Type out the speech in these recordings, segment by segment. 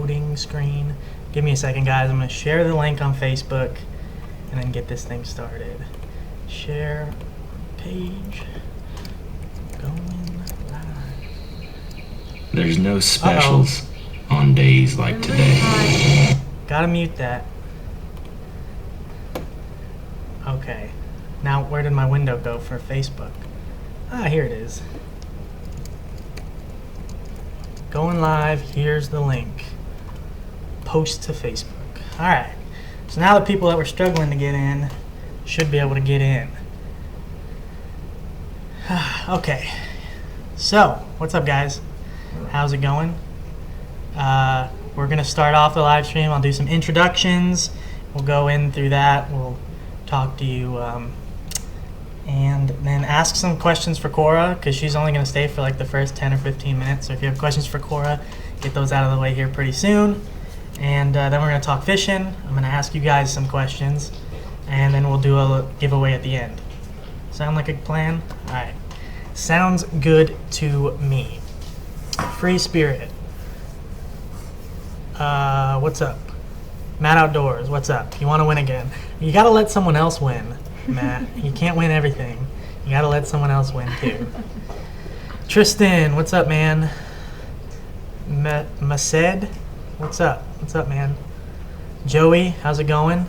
loading screen. Give me a second, guys. I'm going to share the link on Facebook and then get this thing started. Share page. Going live. There's no specials on days like today. Gotta mute that. Okay. Now, where did my window go for Facebook? Ah, here it is. Going live. Here's the link. Post to Facebook. Alright. So now the people that were struggling to get in should be able to get in. Okay. So, what's up, guys? How's it going? We're going to start off the live stream. I'll do some introductions. We'll go in through that. We'll talk to you and then ask some questions for Cora, because she's only going to stay for like the first 10 or 15 minutes. So if you have questions for Cora, get those out of the way here pretty soon. And then we're going to talk fishing. I'm going to ask you guys some questions, and then we'll do a giveaway at the end. Sound like a plan? All right. Sounds good to me. Free Spirit. What's up? Matt Outdoors, what's up? You want to win again? You got to let someone else win, Matt. You can't win everything. You got to let someone else win, too. Tristan, what's up, man? Mased, what's up? What's up, man? Joey, how's it going?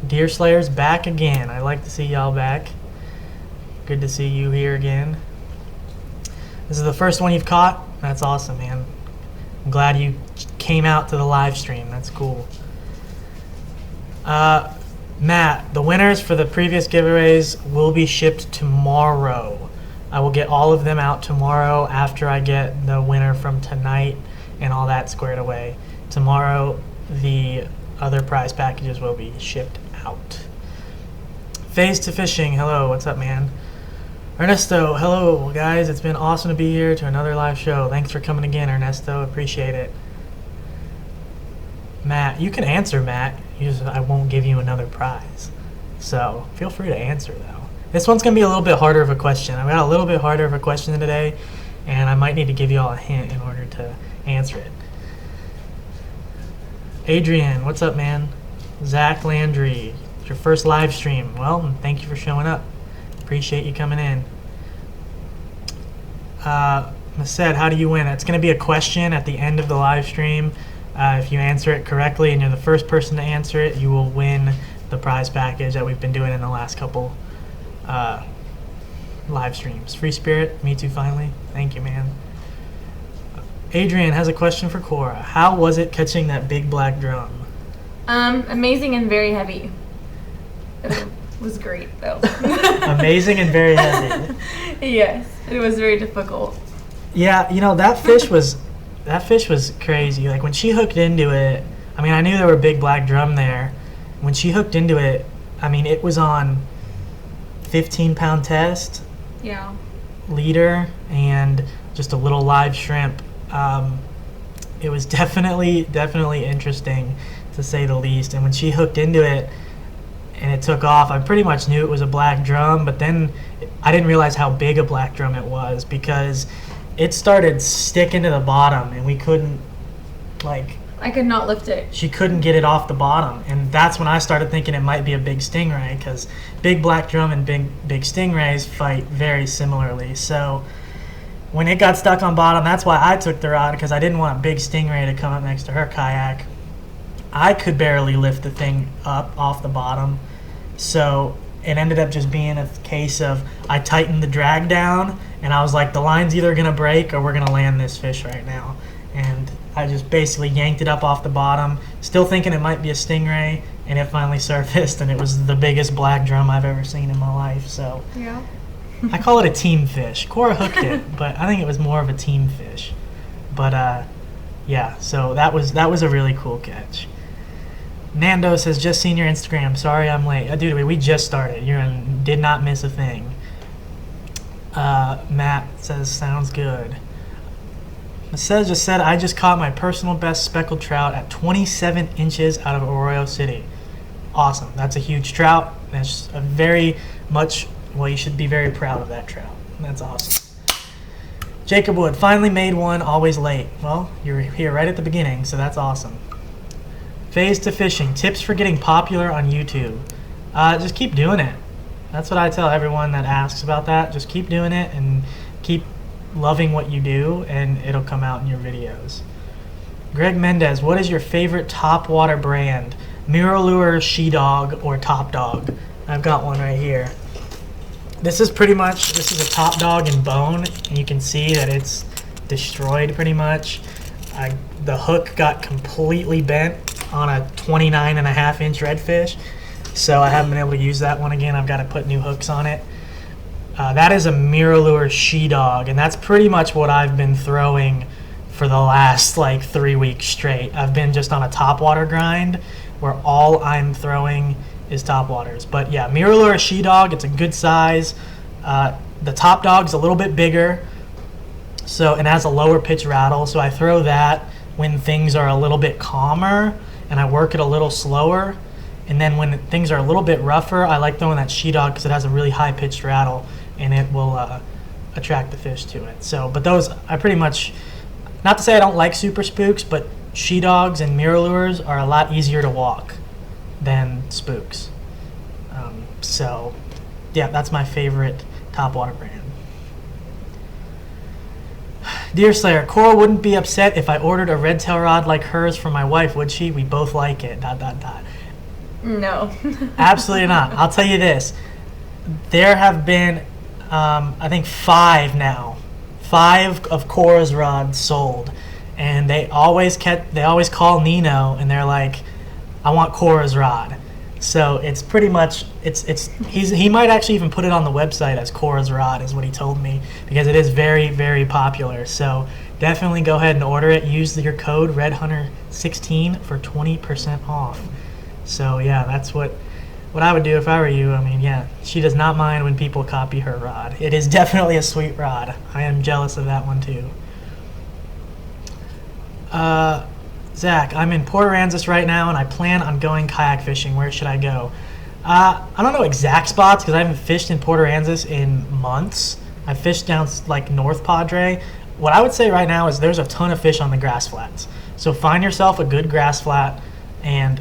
Deer Slayer's back again. I like to see y'all back. Good to see you here again. This is the first one you've caught? That's awesome, man. I'm glad you came out to the live stream. That's cool. Matt, the winners for the previous giveaways will be shipped tomorrow. I will get all of them out tomorrow after I get the winner from tonight and all that squared away. Tomorrow, the other prize packages will be shipped out. Phase to Fishing, hello, what's up, man? Ernesto, hello, guys. It's been awesome to be here to another live show. Thanks for coming again, Ernesto. Appreciate it. Matt, you can answer, Matt. I won't give you another prize. So feel free to answer, though. This one's going to be a little bit harder of a question. I've got a little bit harder of a question today, and I might need to give you all a hint in order to answer it. Adrian, what's up, man? Zach Landry, it's your first live stream. Well, thank you for showing up. Appreciate you coming in. Mased, how do you win? It's going to be a question at the end of the live stream. If you answer it correctly and you're the first person to answer it, you will win the prize package that we've been doing in the last couple live streams. Free Spirit, me too, finally. Thank you, man. Adrian has a question for Cora. How was it catching that big black drum? Amazing and very heavy. It was great, though. Amazing and very heavy. Yes, it was very difficult. Yeah, you know, that fish was crazy. Like when she hooked into it, I mean, I knew there were big black drum there. When she hooked into it, I mean, it was on 15-pound test. Yeah. Leader and just a little live shrimp. It was definitely interesting, to say the least. And when she hooked into it and it took off, I pretty much knew it was a black drum, but then I didn't realize how big a black drum it was, because it started sticking to the bottom and we couldn't, like... I could not lift it. She couldn't get it off the bottom, and that's when I started thinking it might be a big stingray, because big black drum and big stingrays fight very similarly. So when it got stuck on bottom, that's why I took the rod, because I didn't want a big stingray to come up next to her kayak. I could barely lift the thing up off the bottom, so it ended up just being a case of I tightened the drag down, and I was like, the line's either going to break or we're going to land this fish right now. And I just basically yanked it up off the bottom, still thinking it might be a stingray, and it finally surfaced, and it was the biggest black drum I've ever seen in my life. So yeah. I call it a team fish. Cora hooked it, but I think it was more of a team fish. But yeah, so that was a really cool catch. Nando says, just seen your Instagram. Sorry I'm late. Dude, we just started. Did not miss a thing. Matt says, sounds good. Mased just said, I just caught my personal best speckled trout at 27 inches out of Arroyo City. Awesome. That's a huge trout. That's a very much, well, you should be very proud of that trout. That's awesome. Jacob Wood, finally made one, always late. Well, you're here right at the beginning, so that's awesome. Phase to fishing, tips for getting popular on YouTube. Just keep doing it. That's what I tell everyone that asks about that. Just keep doing it and keep loving what you do, and it'll come out in your videos. Greg Mendez, what is your favorite topwater brand? Mirrorlure, She Dog, or Top Dog? I've got one right here. This is a Top Dog in bone, and you can see that it's destroyed pretty much. The hook got completely bent on a 29.5-inch redfish, so I haven't been able to use that one again. I've got to put new hooks on it. That is a Mirrorlure She Dog, and that's pretty much what I've been throwing for the last like 3 weeks straight. I've been just on a topwater grind where all I'm throwing is topwaters. But yeah, Mirrorlure She Dog, it's a good size. The Top Dog's a little bit bigger, and has a lower pitch rattle, so I throw that when things are a little bit calmer and I work it a little slower. And then when things are a little bit rougher, I like throwing that She Dog because it has a really high pitched rattle and it will attract the fish to it. So, but those, I pretty much, not to say I don't like super spooks, but She Dogs and Mirrorlures are a lot easier to walk than spooks. So yeah, that's my favorite topwater brand. Deer Slayer, Cora wouldn't be upset if I ordered a redtail rod like hers for my wife, would she? We both like it, ... No. Absolutely not. I'll tell you this. There have been, I think 5 of Cora's rods sold. And they always call Nino and they're like, I want Cora's rod. So it's pretty much, he might actually even put it on the website as Cora's rod is what he told me, because it is very, very popular. So definitely go ahead and order it. Use your code RedHunter16 for 20% off. So yeah, that's what I would do if I were you. I mean, yeah, she does not mind when people copy her rod. It is definitely a sweet rod. I am jealous of that one too. Zach, I'm in Port Aransas right now, and I plan on going kayak fishing. Where should I go? I don't know exact spots because I haven't fished in Port Aransas in months. I fished down like North Padre. What I would say right now is there's a ton of fish on the grass flats. So find yourself a good grass flat and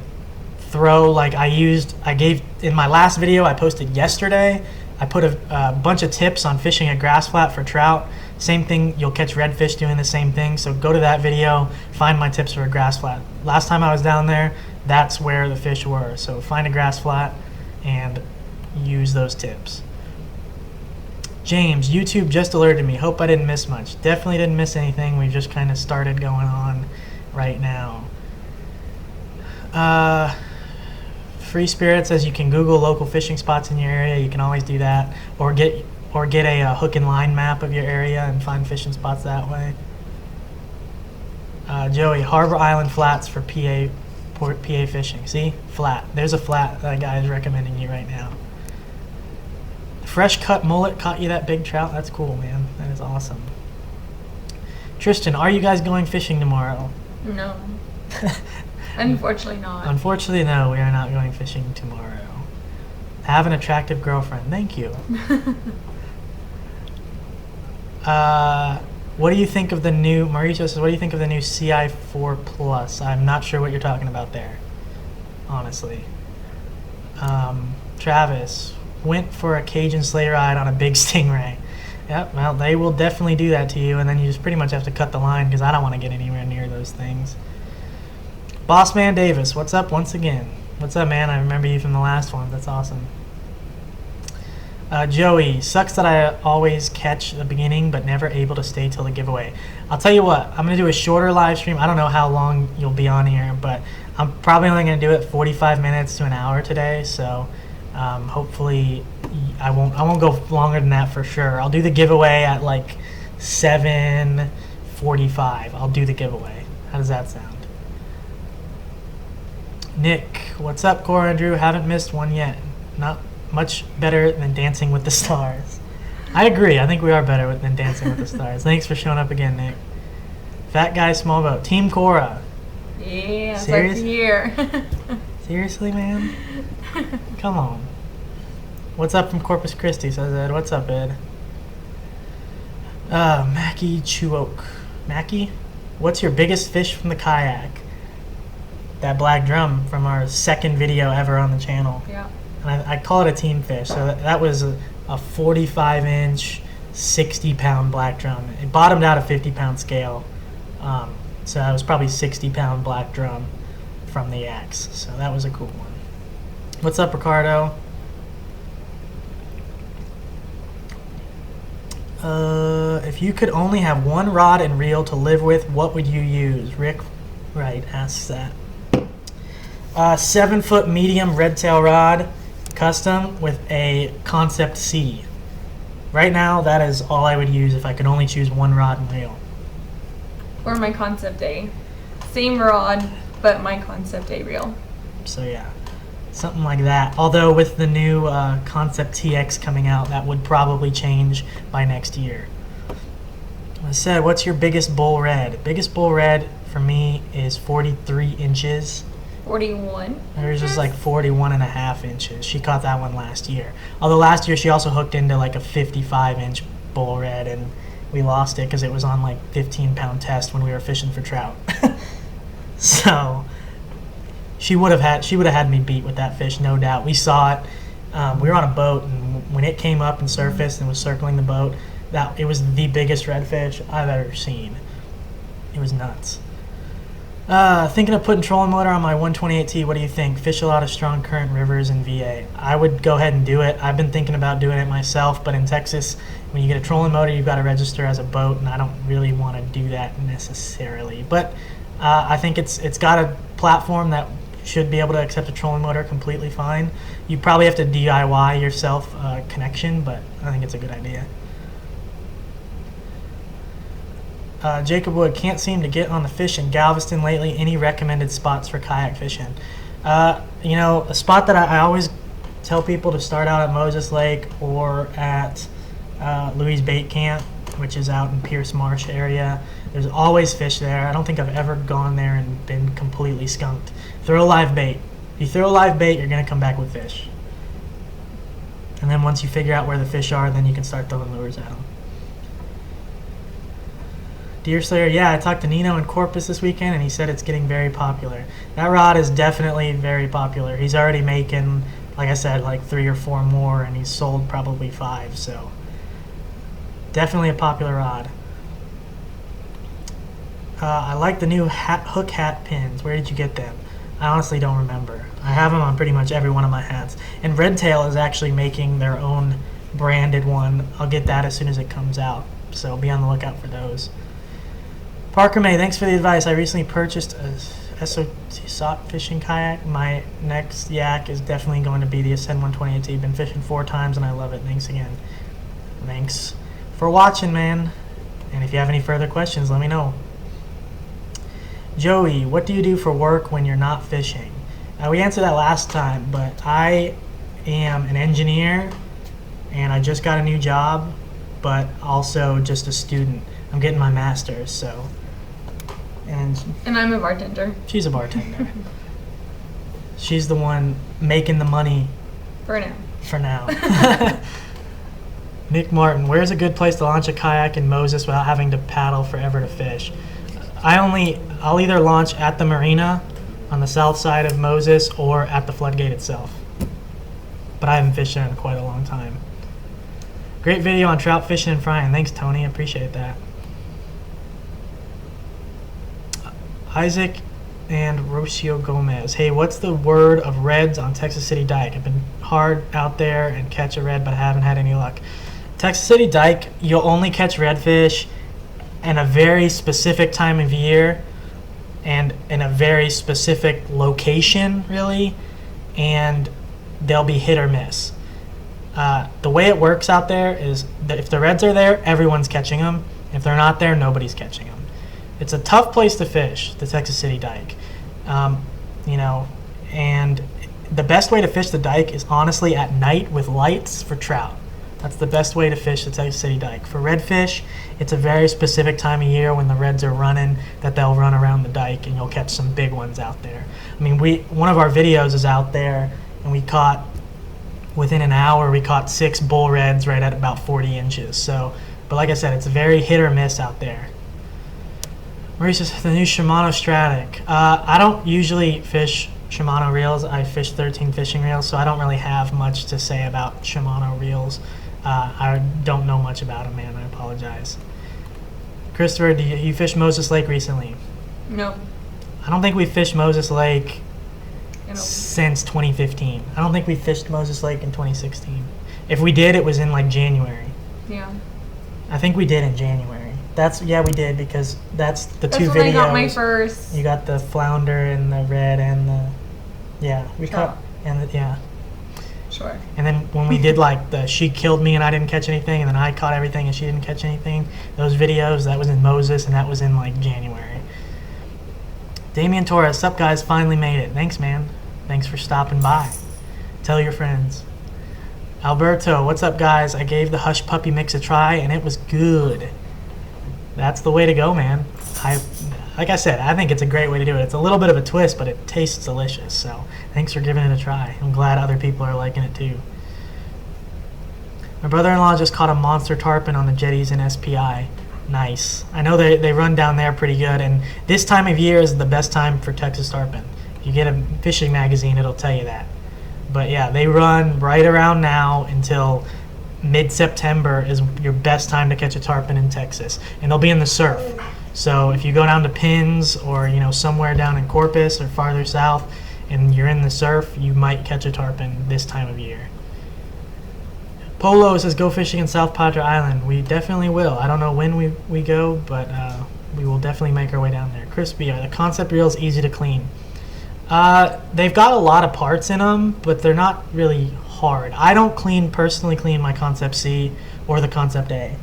throw, like I gave in my last video I posted yesterday, I put a bunch of tips on fishing a grass flat for trout. Same thing, you'll catch redfish doing the same thing. So go to that video, find my tips for a grass flat. Last time I was down there, that's where the fish were. So find a grass flat and use those tips. James, YouTube just alerted me. Hope I didn't miss much. Definitely didn't miss anything. We've just kind of started going on right now. Free Spirit says you can Google local fishing spots in your area. You can always do that, or get a hook and line map of your area and find fishing spots that way. Joey, Harbor Island flats for PA fishing. See, flat. There's a flat that guy is recommending you right now. Fresh cut mullet caught you that big trout. That's cool, man. That is awesome. Tristan, are you guys going fishing tomorrow? No. Unfortunately not. Unfortunately, no, we are not going fishing tomorrow. Have an attractive girlfriend. Thank you. What do you think of the new, Mauricio says, what do you think of the new CI4 Plus? I'm not sure what you're talking about there, honestly. Travis, went for a Cajun sleigh ride on a big stingray. Yep, well, they will definitely do that to you, and then you just pretty much have to cut the line because I don't want to get anywhere near those things. Bossman Davis, what's up once again? What's up, man? I remember you from the last one. That's awesome. Joey, sucks that I always catch the beginning but never able to stay till the giveaway. I'll tell you what, I'm going to do a shorter live stream. I don't know how long you'll be on here, but I'm probably only going to do it 45 minutes to an hour today, so hopefully I won't go longer than that for sure. I'll do the giveaway at like 7:45. I'll do the giveaway. How does that sound? Nick, what's up, Cora and Drew? Haven't missed one yet. Not much better than Dancing with the Stars. I agree. I think we are better than Dancing with the Stars. Thanks for showing up again, Nick. Fat Guy Small Boat. Team Cora. Yeah, it's like here. Seriously, man? Come on. What's up from Corpus Christi, says Ed. What's up, Ed? Mackie Chuok. Mackie, what's your biggest fish from the kayak? That black drum from our second video ever on the channel. Yeah. And I call it a team fish. So that was a 45-inch, 60-pound black drum. It bottomed out a 50-pound scale. So that was probably 60-pound black drum from the X. So that was a cool one. What's up, Ricardo? If you could only have one rod and reel to live with, what would you use? Rick Wright asks that. 7-foot medium Redtail rod, custom with a Concept C. Right now, that is all I would use if I could only choose one rod and reel. Or my Concept A. Same rod, but my Concept A reel. So yeah, something like that. Although with the new Concept TX coming out, that would probably change by next year. I said, what's your biggest bull red? Biggest bull red for me is 43 inches. 41. Hers is like 41.5 inches. She caught that one last year. Although last year she also hooked into like a 55-inch bull red, and we lost it because it was on like 15-pound test when we were fishing for trout. So she would have had me beat with that fish, no doubt. We saw it. We were on a boat, and when it came up and surfaced and was circling the boat, it was the biggest redfish I've ever seen. It was nuts. Thinking of putting trolling motor on my 128T. What do you think? Fish a lot of strong current rivers in VA. I would go ahead and do it. I've been thinking about doing it myself, but in Texas, when you get a trolling motor, you've got to register as a boat, and I don't really want to do that necessarily. But I think it's got a platform that should be able to accept a trolling motor completely fine. You probably have to DIY yourself a connection, but I think it's a good idea. Jacob Wood, can't seem to get on the fish in Galveston lately. Any recommended spots for kayak fishing? A spot that I always tell people to start out at Moses Lake or at Louis Bait Camp, which is out in Pierce Marsh area. There's always fish there. I don't think I've ever gone there and been completely skunked. Throw a live bait. If you throw a live bait, you're going to come back with fish. And then once you figure out where the fish are, then you can start throwing lures at them. Deer Slayer, yeah, I talked to Nino in Corpus this weekend, and he said it's getting very popular. That rod is definitely very popular. He's already making, like I said, like 3 or 4 more, and he's sold probably 5, so definitely a popular rod. I like the new hook hat pins. Where did you get them? I honestly don't remember. I have them on pretty much every one of my hats. And Redtail is actually making their own branded one. I'll get that as soon as it comes out, so be on the lookout for those. Parker May, thanks for the advice. I recently purchased a SOT fishing kayak. My next yak is definitely going to be the Ascend 128T. Been fishing 4 times and I love it. Thanks again. Thanks for watching, man. And if you have any further questions, let me know. Joey, what do you do for work when you're not fishing? We answered that last time, but I am an engineer and I just got a new job, but also just a student. I'm getting my master's, so. And I'm a bartender. She's a bartender. She's the one making the money. For now. For now. Nick Martin, where's a good place to launch a kayak in Moses without having to paddle forever to fish? I'll either launch at the marina on the south side of Moses or at the floodgate itself. But I haven't fished there in quite a long time. Great video on trout fishing and frying. Thanks, Tony. I appreciate that. Isaac and Rocio Gomez. Hey, what's the word of reds on Texas City Dike? I've been hard out there and catch a red, but I haven't had any luck. Texas City Dike, you'll only catch redfish in a very specific time of year and in a very specific location, really, and they'll be hit or miss. The way it works out there is that if the reds are there, everyone's catching them. If they're not there, nobody's catching them. It's a tough place to fish, the Texas City Dike. And the best way to fish the dike is honestly at night with lights for trout. That's the best way to fish the Texas City Dike. For redfish, it's a very specific time of year when the reds are running that they'll run around the dike and you'll catch some big ones out there. I mean, one of our videos is out there and we caught, within an hour, we caught 6 bull reds right at about 40 inches. So But like I said, it's very hit or miss out there. Maurice, the new Shimano Stratic. I don't usually fish Shimano reels. I fish 13 fishing reels, so I don't really have much to say about Shimano reels. I don't know much about them, man. I apologize. Christopher, you fished Moses Lake recently? No. I don't think we fished Moses Lake since 2015. I don't think we fished Moses Lake in 2016. If we did, it was in like January. Yeah. I think we did in January. Yeah, we did, because that's the two videos. That's when I got my first. You got the flounder and the red and the we caught yeah. Sure. And then when we did like she killed me and I didn't catch anything, and then I caught everything and she didn't catch anything. Those videos, that was in Moses, and that was in like January. Damian Torres, sup guys, finally made it. Thanks, man. Thanks for stopping by. Tell your friends. Alberto, what's up guys? I gave the Hush Puppy mix a try and it was good. That's the way to go, man. Like I said, I think it's a great way to do it. It's a little bit of a twist, but it tastes delicious. So thanks for giving it a try. I'm glad other people are liking it too. My brother-in-law just caught a monster tarpon on the jetties in SPI. Nice. I know they run down there pretty good, and this time of year is the best time for Texas tarpon. If you get a fishing magazine, it'll tell you that. But yeah, they run right around now until mid-September is your best time to catch a tarpon in Texas, and they'll be in the surf. So if you go down to Pins or somewhere down in Corpus or farther south and you're in the surf, you might catch a tarpon this time of year. Polo says go fishing in South Padre Island. We definitely will. I don't know when we go, but we will definitely make our way down there. Crispy, are the concept reels easy to clean? They've got a lot of parts in them, but they're not really hard. I don't personally clean my Concept C or the Concept A,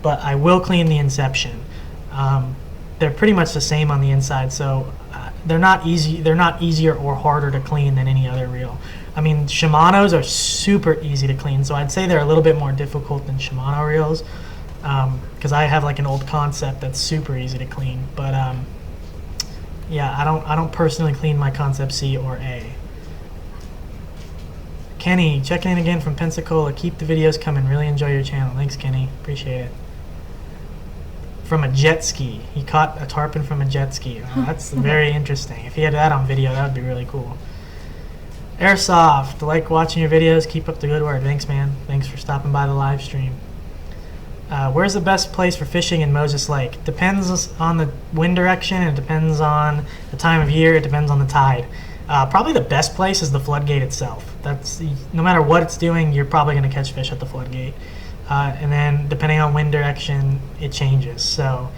but I will clean the Inception. They're pretty much the same on the inside, so they're not easier or harder to clean than any other reel. I mean, Shimano's are super easy to clean, so I'd say they're a little bit more difficult than Shimano reels, because I have like an old Concept that's super easy to clean. But yeah, I don't personally clean my Concept C or A. Kenny, checking in again from Pensacola. Keep the videos coming. Really enjoy your channel. Thanks, Kenny. Appreciate it. From a jet ski. He caught a tarpon from a jet ski. Oh, that's very interesting. If he had that on video, that would be really cool. Airsoft, like watching your videos. Keep up the good work. Thanks, man. Thanks for stopping by the live stream. Where's the best place for fishing in Moses Lake? Depends on the wind direction. It depends on the time of year. It depends on the tide. Probably the best place is the floodgate itself. No matter what it's doing, you're probably going to catch fish at the floodgate. And then depending on wind direction, it changes. So,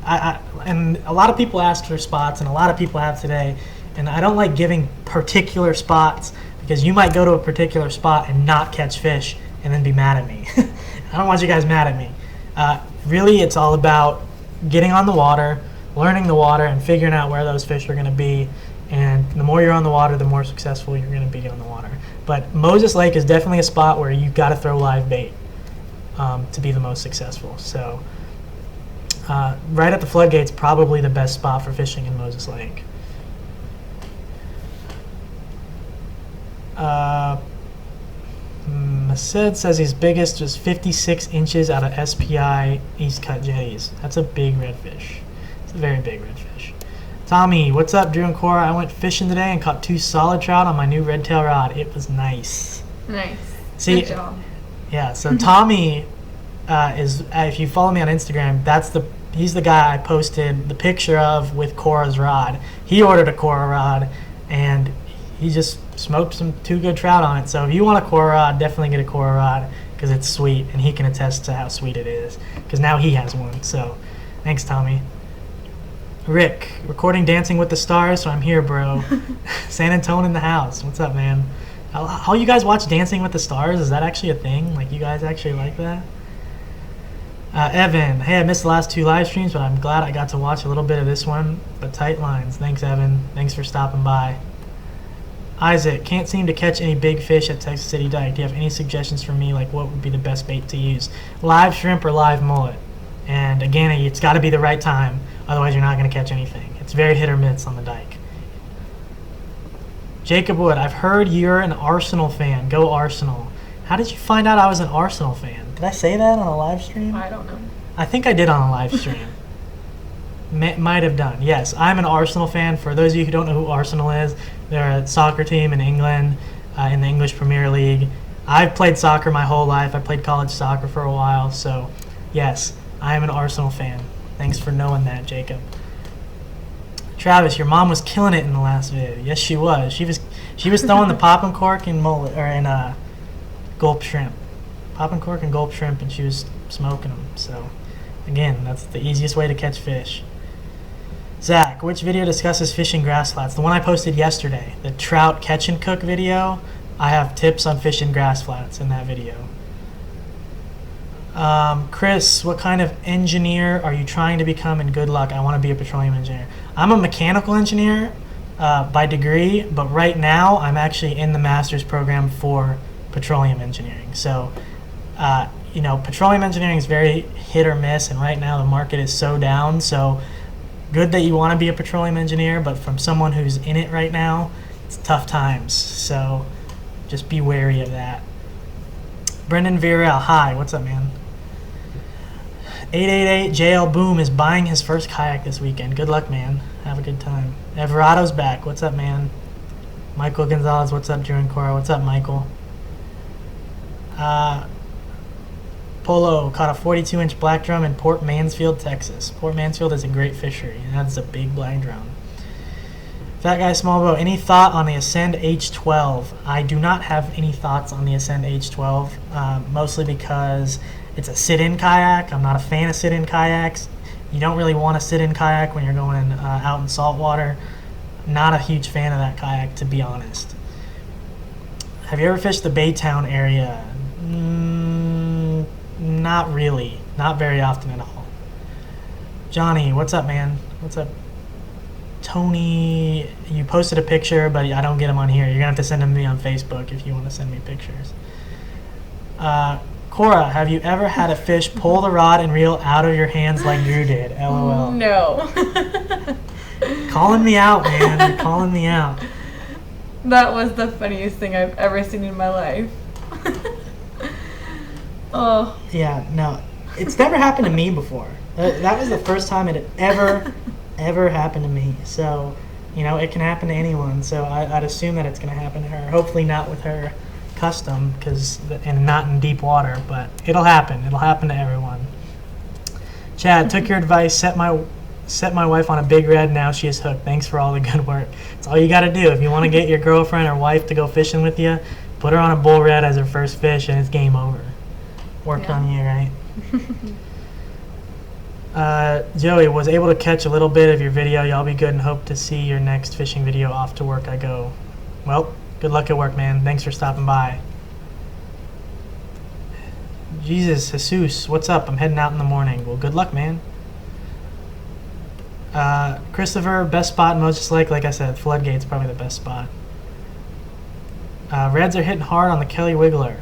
and a lot of people ask for spots, and a lot of people have today. And I don't like giving particular spots, because you might go to a particular spot and not catch fish and then be mad at me. I don't want you guys mad at me. Really, it's all about getting on the water, learning the water, and figuring out where those fish are going to be. And the more you're on the water, the more successful you're going to be on the water. But Moses Lake is definitely a spot where you've got to throw live bait to be the most successful. So right at the floodgate's probably the best spot for fishing in Moses Lake. Masid says his biggest was 56 inches out of SPI East Cut jetties. That's a big redfish. It's a very big redfish. Tommy, what's up, Drew and Cora? I went fishing today and caught 2 solid trout on my new Redtail rod. It was nice. Nice. See, good job. Yeah, so Tommy is, if you follow me on Instagram, he's the guy I posted the picture of with Cora's rod. He ordered a Cora rod, and he just smoked 2 good trout on it. So if you want a Cora rod, definitely get a Cora rod, because it's sweet, and he can attest to how sweet it is, because now he has one. So thanks, Tommy. Rick, recording Dancing with the Stars, so I'm here, bro. San Antonio in the house. What's up, man? How you guys watch Dancing with the Stars? Is that actually a thing? Like, you guys actually like that? Evan, hey, I missed the last 2 live streams, but I'm glad I got to watch a little bit of this one. But tight lines. Thanks, Evan. Thanks for stopping by. Isaac, can't seem to catch any big fish at Texas City Dike. Do you have any suggestions for me, like what would be the best bait to use? Live shrimp or live mullet? And again, it's got to be the right time. Otherwise, you're not going to catch anything. It's very hit or miss on the dike. Jacob Wood, I've heard you're an Arsenal fan. Go Arsenal. How did you find out I was an Arsenal fan? Did I say that on a live stream? I don't know. I think I did on a live stream. Might have done. Yes, I'm an Arsenal fan. For those of you who don't know who Arsenal is, they're a soccer team in England, in the English Premier League. I've played soccer my whole life. I played college soccer for a while. So, yes, I am an Arsenal fan. Thanks for knowing that, Jacob. Travis, your mom was killing it in the last video. Yes, she was. She was throwing the pop and cork and gulp shrimp. Pop and cork and gulp shrimp, and she was smoking them. So, again, that's the easiest way to catch fish. Zach, which video discusses fishing grass flats? The one I posted yesterday, the trout catch and cook video. I have tips on fishing grass flats in that video. Chris, what kind of engineer are you trying to become? And good luck. I want to be a petroleum engineer. I'm a mechanical engineer by degree, but right now I'm actually in the master's program for petroleum engineering. So, petroleum engineering is very hit or miss, and right now the market is so down. So, good that you want to be a petroleum engineer, but from someone who's in it right now, it's tough times. So, just be wary of that. Brendan Virel, hi, what's up, man? 888 JL Boom is buying his first kayak this weekend. Good luck, man. Have a good time. Everado's back. What's up, man? Michael Gonzalez, what's up? Drew and Cora, what's up, Michael? Polo caught a 42-inch black drum in Port Mansfield, Texas. Port Mansfield is a great fishery, and that's a big black drum. Fat Guy Small Boat, any thought on the Ascend H12? I do not have any thoughts on the Ascend H12, mostly because it's a sit-in kayak. I'm not a fan of sit-in kayaks. You don't really want to sit-in kayak when you're going out in salt water. Not a huge fan of that kayak, to be honest. Have you ever fished the Baytown area? Not really. Not very often at all. Johnny, what's up, man? What's up? Tony, you posted a picture, but I don't get them on here. You're going to have to send them to me on Facebook if you want to send me pictures. Cora, have you ever had a fish pull the rod and reel out of your hands like Drew did? LOL. No. Calling me out, man. You're calling me out. That was the funniest thing I've ever seen in my life. Oh. Yeah, no. It's never happened to me before. That was the first time it had ever happened to me. So, it can happen to anyone. So I'd assume that it's going to happen to her. Hopefully not with her custom, and not in deep water, but it'll happen. It'll happen to everyone. Chad, took your advice, set my wife on a big red, now she is hooked. Thanks for all the good work. That's all you got to do. If you want to get your girlfriend or wife to go fishing with you, put her on a bull red as her first fish, and it's game over. Worked on you, right? Joey, was able to catch a little bit of your video. Y'all be good and hope to see your next fishing video. Off to work I go. Well, good luck at work, man. Thanks for stopping by. Jesus, what's up? I'm heading out in the morning. Well, good luck, man. Christopher, best spot in Moses Lake. Like I said, Floodgate's probably the best spot. Reds are hitting hard on the Kelly Wiggler.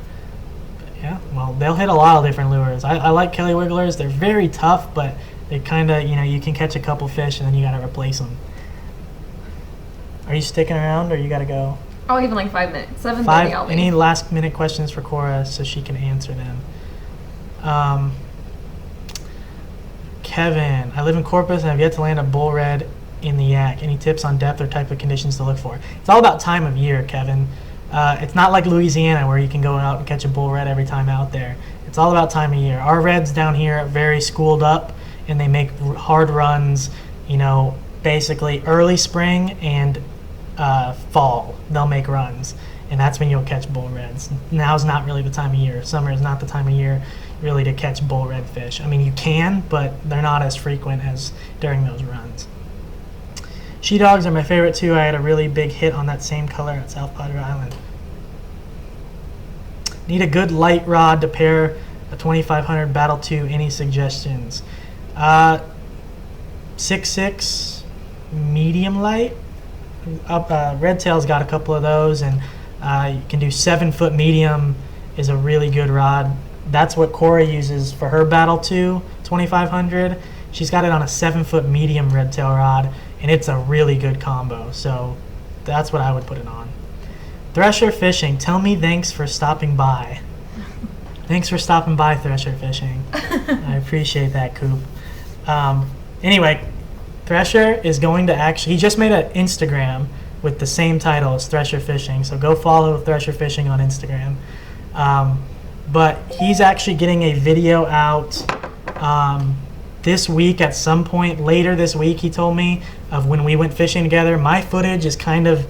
Yeah, well, they'll hit a lot of different lures. I like Kelly Wigglers. They're very tough, but they kind of, you can catch a couple fish and then you got to replace them. Are you sticking around or you got to go? I'll give it like 5 minutes. 7:30 I'll be. Any last minute questions for Cora so she can answer them? Kevin, I live in Corpus and I've yet to land a bull red in the yak. Any tips on depth or type of conditions to look for? It's all about time of year, Kevin. It's not like Louisiana where you can go out and catch a bull red every time out there. It's all about time of year. Our reds down here are very schooled up and they make hard runs, basically early spring and fall. They'll make runs, and that's when you'll catch bull reds. Now's not really the time of year. Summer is not the time of year really to catch bull red fish. I mean, you can, but they're not as frequent as during those runs. She-dogs are my favorite too. I had a really big hit on that same color at South Padre Island. Need a good light rod to pair a 2500 Battle 2. Any suggestions? 6.6 medium light. Redtail's got a couple of those, and you can do 7-foot medium is a really good rod. That's what Cora uses for her Battle 2 2500. She's got it on a 7-foot medium Redtail rod, and it's a really good combo. So that's what I would put it on. Thresher Fishing, tell me thanks for stopping by. Thanks for stopping by, Thresher Fishing. I appreciate that, Coop. Anyway, Thresher is going to he just made an Instagram with the same title as Thresher Fishing, so go follow Thresher Fishing on Instagram. But he's actually getting a video out this week at some point later this week, he told me, of when we went fishing together. My footage is kind of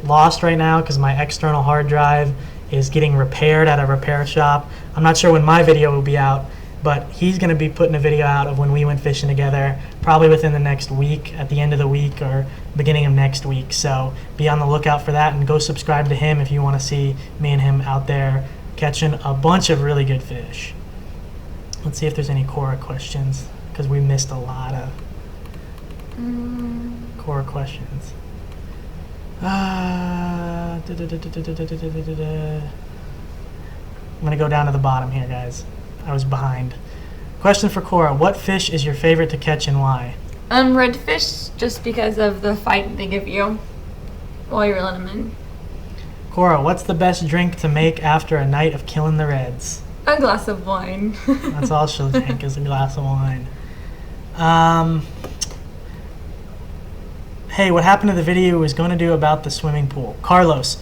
lost right now because my external hard drive is getting repaired at a repair shop. I'm not sure when my video will be out, but he's going to be putting a video out of when we went fishing together, probably within the next week, at the end of the week or beginning of next week. So be on the lookout for that, and go subscribe to him if you want to see me and him out there catching a bunch of really good fish. Let's see if there's any Cora questions, because we missed a lot of Cora questions. I'm going to go down to the bottom here, guys. I was behind. Question for Cora. What fish is your favorite to catch and why? Redfish, just because of the fight they give you while you're reeling them in. Cora, what's the best drink to make after a night of killing the reds? A glass of wine. That's all she'll drink is a glass of wine. Hey, what happened to the video we was going to do about the swimming pool? Carlos,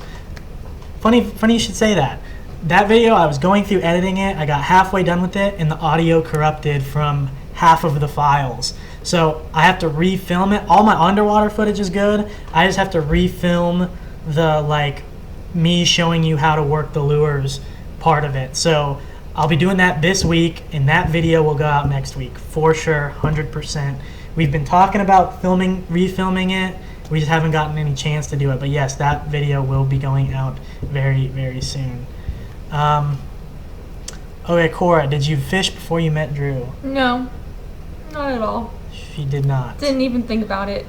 funny you should say that. That video, I was going through editing it. I got halfway done with it, and the audio corrupted from half of the files. So I have to refilm it. All my underwater footage is good. I just have to refilm the, me showing you how to work the lures part of it. So I'll be doing that this week, and that video will go out next week for sure, 100%. We've been talking about refilming it. We just haven't gotten any chance to do it. But yes, that video will be going out very, very soon. Okay, Cora, did you fish before you met Drew? No, not at all. She did not. Didn't even think about it.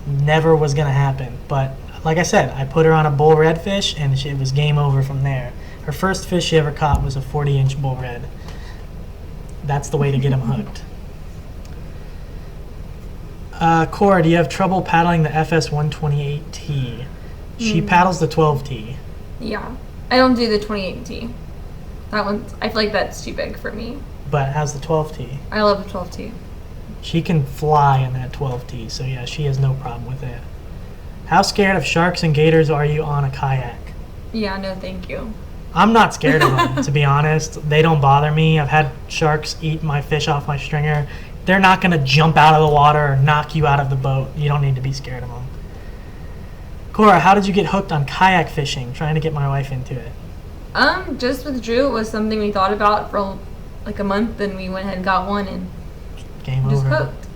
Never was going to happen. But like I said, I put her on a bull redfish, and it was game over from there. Her first fish she ever caught was a 40-inch bull red. That's the way to get them hooked. Cora, do you have trouble paddling the FS 128T? She paddles the 12T. Yeah. I don't do the 28T. That one, I feel like that's too big for me. But how's the 12T? I love the 12T. She can fly in that 12T, so yeah, she has no problem with it. How scared of sharks and gators are you on a kayak? Yeah, no thank you. I'm not scared of them, to be honest. They don't bother me. I've had sharks eat my fish off my stringer. They're not going to jump out of the water or knock you out of the boat. You don't need to be scared of them. Cora, how did you get hooked on kayak fishing? Trying to get my wife into it. Just with Drew, it was something we thought about for like a month, and we went ahead and got one, and game just over. Hooked.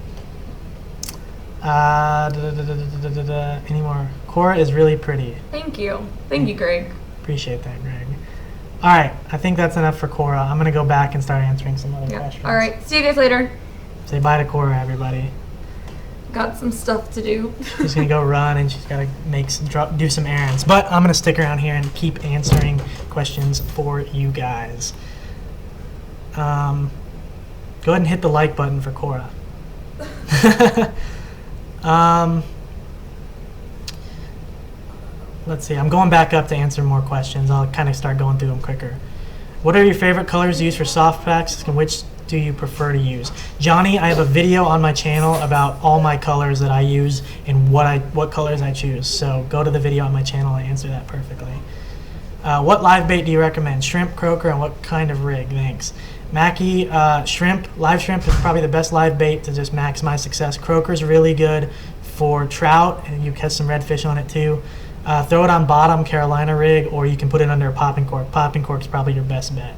Any more? Cora is really pretty. Thank you. Thank you, Greg. Appreciate that, Greg. All right, I think that's enough for Cora. I'm going to go back and start answering some other questions. All right, see you guys later. Say bye to Cora, everybody. Got some stuff to do. She's going to go run, and she's got to do some errands. But I'm going to stick around here and keep answering questions for you guys. Go ahead and hit the like button for Cora. Let's see. I'm going back up to answer more questions. I'll kind of start going through them quicker. What are your favorite colors to use for soft packs, and which do you prefer to use? Johnny, I have a video on my channel about all my colors that I use and what colors I choose. So go to the video on my channel and answer that perfectly. What live bait do you recommend? Shrimp, croaker, and what kind of rig? Thanks. Mackie, shrimp, live shrimp is probably the best live bait to just maximize success. Croaker's really good for trout, and you catch some redfish on it too. Throw it on bottom Carolina rig, or you can put it under a popping cork. Popping cork's probably your best bet.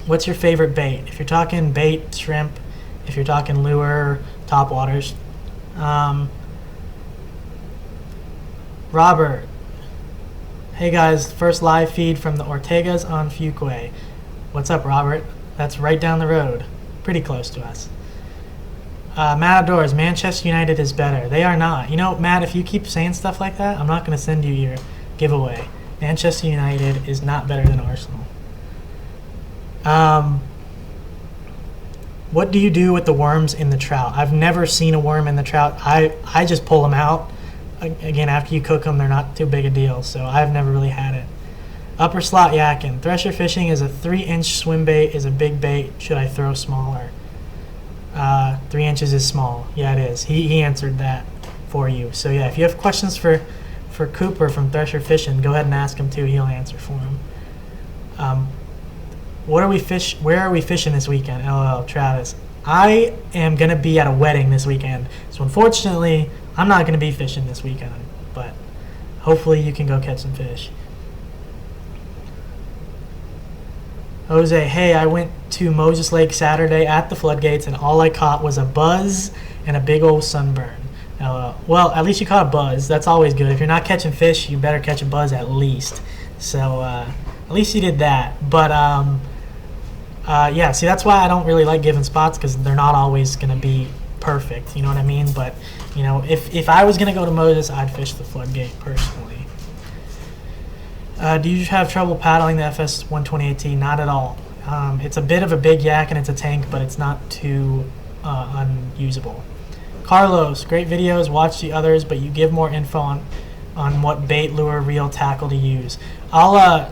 What's your favorite bait? If you're talking bait, shrimp. If you're talking lure, topwaters. Robert. Hey guys, first live feed from the Ortegas on Fuquay. What's up, Robert? That's right down the road. Pretty close to us. Matadors, Manchester United is better. They are not. You know, Matt, if you keep saying stuff like that, I'm not going to send you your giveaway. Manchester United is not better than Arsenal. What do you do with the worms in the trout? I've never seen a worm in the trout. I just pull them out. Again, after you cook them, they're not too big a deal, so I've never really had it. Upper slot yakking. Thresher fishing is a 3-inch swim bait is a big bait. Should I throw smaller? 3 inches is small. Yeah, it is. He answered that for you. So yeah, if you have questions for Cooper from Thresher Fishing, go ahead and ask him too. He'll answer for him. Where are we fishing this weekend? LOL, Travis. I am gonna be at a wedding this weekend, so unfortunately, I'm not gonna be fishing this weekend. But hopefully, you can go catch some fish. Jose, hey, I went to Moses Lake Saturday at the floodgates, and all I caught was a buzz and a big old sunburn. Well, at least you caught a buzz. That's always good. If you're not catching fish, you better catch a buzz at least. So at least you did that. But yeah, see, that's why I don't really like giving spots, because they're not always going to be perfect. You know what I mean? But you know, if I was going to go to Moses, I'd fish the floodgate personally. Do you have trouble paddling the FS 120AT? Not at all. It's a bit of a big yak and it's a tank, but it's not too unusable. Carlos, great videos. Watch the others, but you give more info on what bait, lure, reel, tackle to use. I'll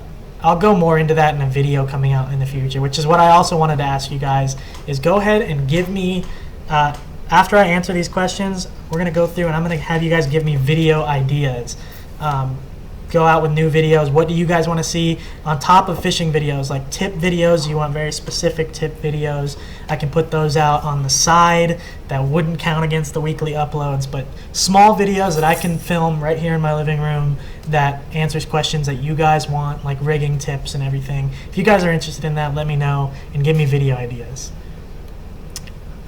go more into that in a video coming out in the future, which is what I also wanted to ask you guys, is go ahead and give me, after I answer these questions, we're going to go through and I'm going to have you guys give me video ideas. Go out with new videos. What do you guys want to see on top of fishing videos? Like tip videos, you want very specific tip videos. I can put those out on the side. That wouldn't count against the weekly uploads, but small videos that I can film right here in my living room that answers questions that you guys want, like rigging tips and everything. If you guys are interested in that, let me know and give me video ideas.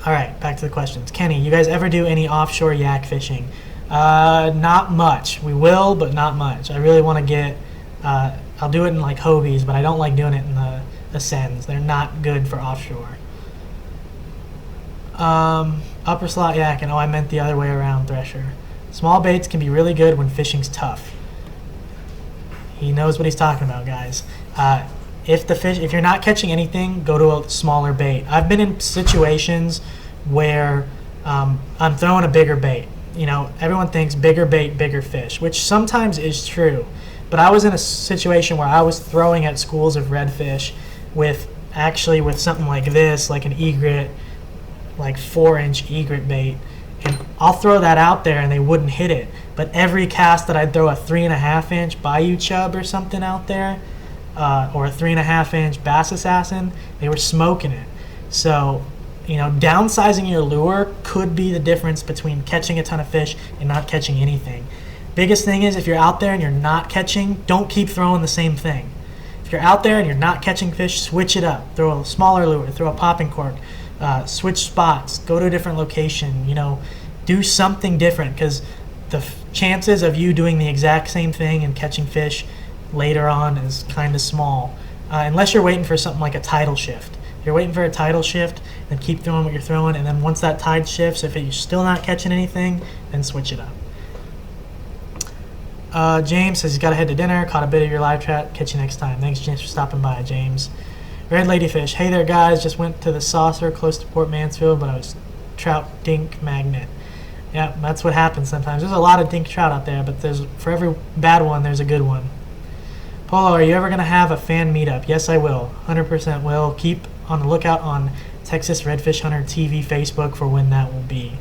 All right, back to the questions. Kenny, you guys ever do any offshore yak fishing? Not much. We will, but not much. I really want to get, I'll do it in like Hobies, but I don't like doing it in the Ascends. They're not good for offshore. Upper slot yak, and oh, I meant the other way around, Thresher. Small baits can be really good when fishing's tough. He knows what he's talking about, guys. If you're not catching anything, go to a smaller bait. I've been in situations where I'm throwing a bigger bait. You know, everyone thinks bigger bait, bigger fish, which sometimes is true. But I was in a situation where I was throwing at schools of redfish with something like this, like an egret, like 4-inch egret bait. And I'll throw that out there and they wouldn't hit it. But every cast that I'd throw a 3.5-inch Bayou chub or something out there, or a 3.5-inch bass assassin, they were smoking it. So, you know, downsizing your lure could be the difference between catching a ton of fish and not catching anything. Biggest thing is, if you're out there and you're not catching, don't keep throwing the same thing. If you're out there and you're not catching fish, switch it up. Throw a smaller lure, throw a popping cork, switch spots, go to a different location, you know, do something different, because the chances of you doing the exact same thing and catching fish later on is kind of small, unless you're waiting for something like a tidal shift. If you're waiting for a tidal shift, then keep throwing what you're throwing, and then once that tide shifts, if you're still not catching anything, then switch it up. James says he's got to head to dinner. Caught a bit of your live chat. Catch you next time. Thanks, James, for stopping by, James. Red Ladyfish. Hey there, guys. Just went to the saucer close to Port Mansfield, but I was trout dink magnet. Yeah, that's what happens sometimes. There's a lot of dink trout out there, but for every bad one, there's a good one. Polo, are you ever going to have a fan meetup? Yes, I will. 100% will. Keep on the lookout on Texas Redfish Hunter TV Facebook for when that will be.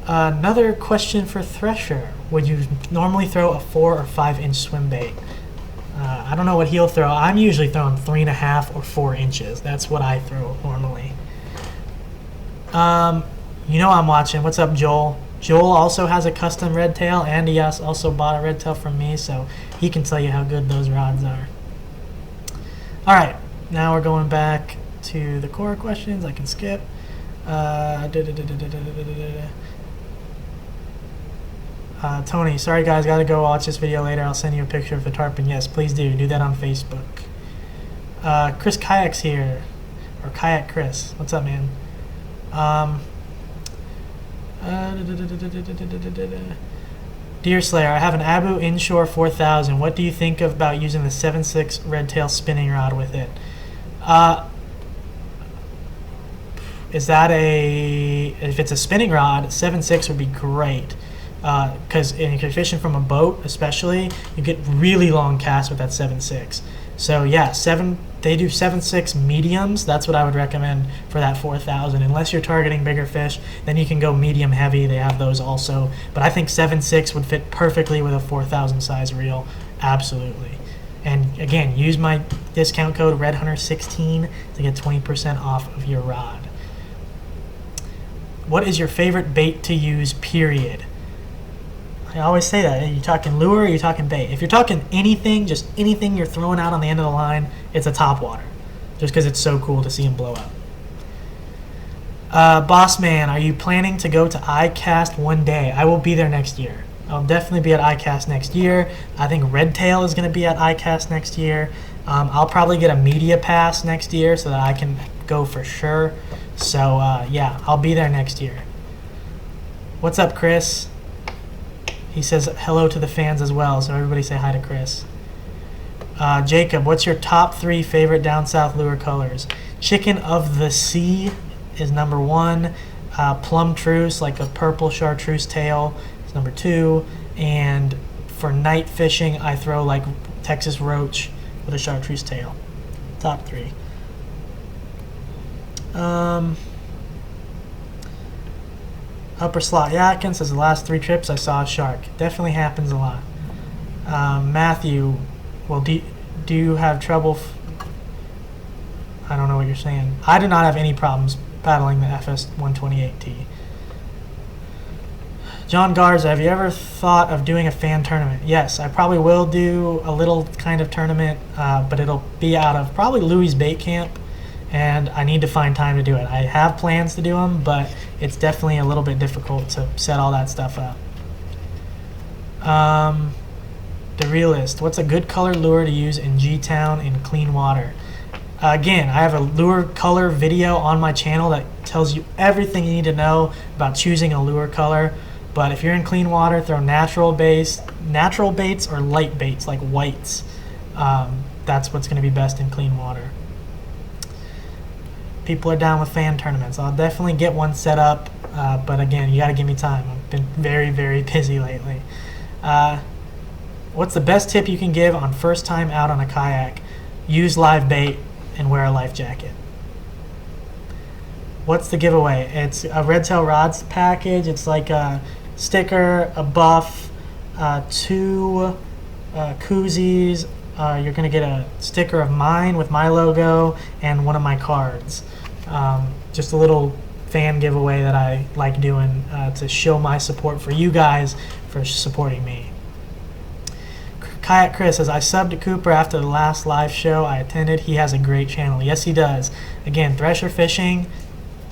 Another question for Thresher. Would you normally throw a 4 or 5-inch swim bait? I don't know what he'll throw. I'm usually throwing 3.5 or 4 inches. That's what I throw normally. You know I'm watching. What's up, Joel? Joel also has a custom Redtail, and he also bought a Redtail from me, so he can tell you how good those rods are. All right, now we're going back to the core questions. I can skip. Tony, sorry guys, gotta go watch this video later. I'll send you a picture of the tarpon. Yes, please do that on Facebook. Chris Kayak's here, or Kayak Chris. What's up, man? Deer Slayer, I have an Abu Inshore 4000. What do you think about using the 7.6 Redtail spinning rod with it? If it's a spinning rod, 7.6 would be great. because if you're fishing from a boat especially, you get really long casts with that 7.6. So yeah, they do 7.6 mediums. That's what I would recommend for that 4,000. Unless you're targeting bigger fish, then you can go medium heavy. They have those also. But I think 7.6 would fit perfectly with a 4,000 size reel. Absolutely. And again, use my discount code RedHunter16 to get 20% off of your rod. What is your favorite bait to use, period? I always say that. Are you talking lure or are you talking bait? If you're talking anything, just anything you're throwing out on the end of the line, it's a topwater. Just because it's so cool to see them blow up. Boss Man, are you planning to go to iCast one day? I will be there next year. I'll definitely be at iCast next year. I think Redtail is going to be at iCast next year. I'll probably get a media pass next year so that I can go for sure. So, yeah, I'll be there next year. What's up, Chris? He says hello to the fans as well, so everybody say hi to Chris. Jacob, what's your top 3 favorite down south lure colors? Chicken of the Sea is number 1. Plum Truce, like a purple chartreuse tail, is number 2. And for night fishing, I throw like Texas Roach with a chartreuse tail. Top 3. Upper Slot Yatkins says the last 3 trips I saw a shark. Definitely happens a lot. Matthew, well, do you have trouble? I don't know what you're saying. I do not have any problems paddling the FS 128T. John Garza, have you ever thought of doing a fan tournament? Yes, I probably will do a little kind of tournament, but it'll be out of probably Louis' bait camp. And I need to find time to do it. I have plans to do them, but it's definitely a little bit difficult to set all that stuff up. The Realist, what's a good color lure to use in G-Town in clean water? Again, I have a lure color video on my channel that tells you everything you need to know about choosing a lure color. But if you're in clean water, throw natural baits or light baits like whites. That's what's going to be best in clean water. People are down with fan tournaments. I'll definitely get one set up, but again, you got to give me time. I've been very, very busy lately. What's the best tip you can give on first time out on a kayak? Use live bait and wear a life jacket. What's the giveaway? It's a Redtail rods package. It's like a sticker, a buff, 2 koozies. You're going to get a sticker of mine with my logo and one of my cards. Just a little fan giveaway that I like doing to show my support for you guys for supporting me. Kayak Chris says, I subbed to Cooper after the last live show I attended. He has a great channel. Yes, he does. Again, Thresher Fishing,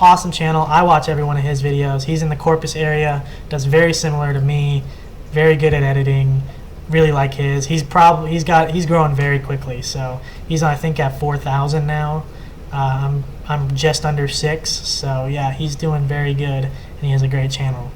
awesome channel. I watch every one of his videos. He's in the Corpus area, does very similar to me, very good at editing. Really like his. He's growing very quickly. So he's I think at 4,000 now. I'm just under 6. So yeah, he's doing very good, and he has a great channel.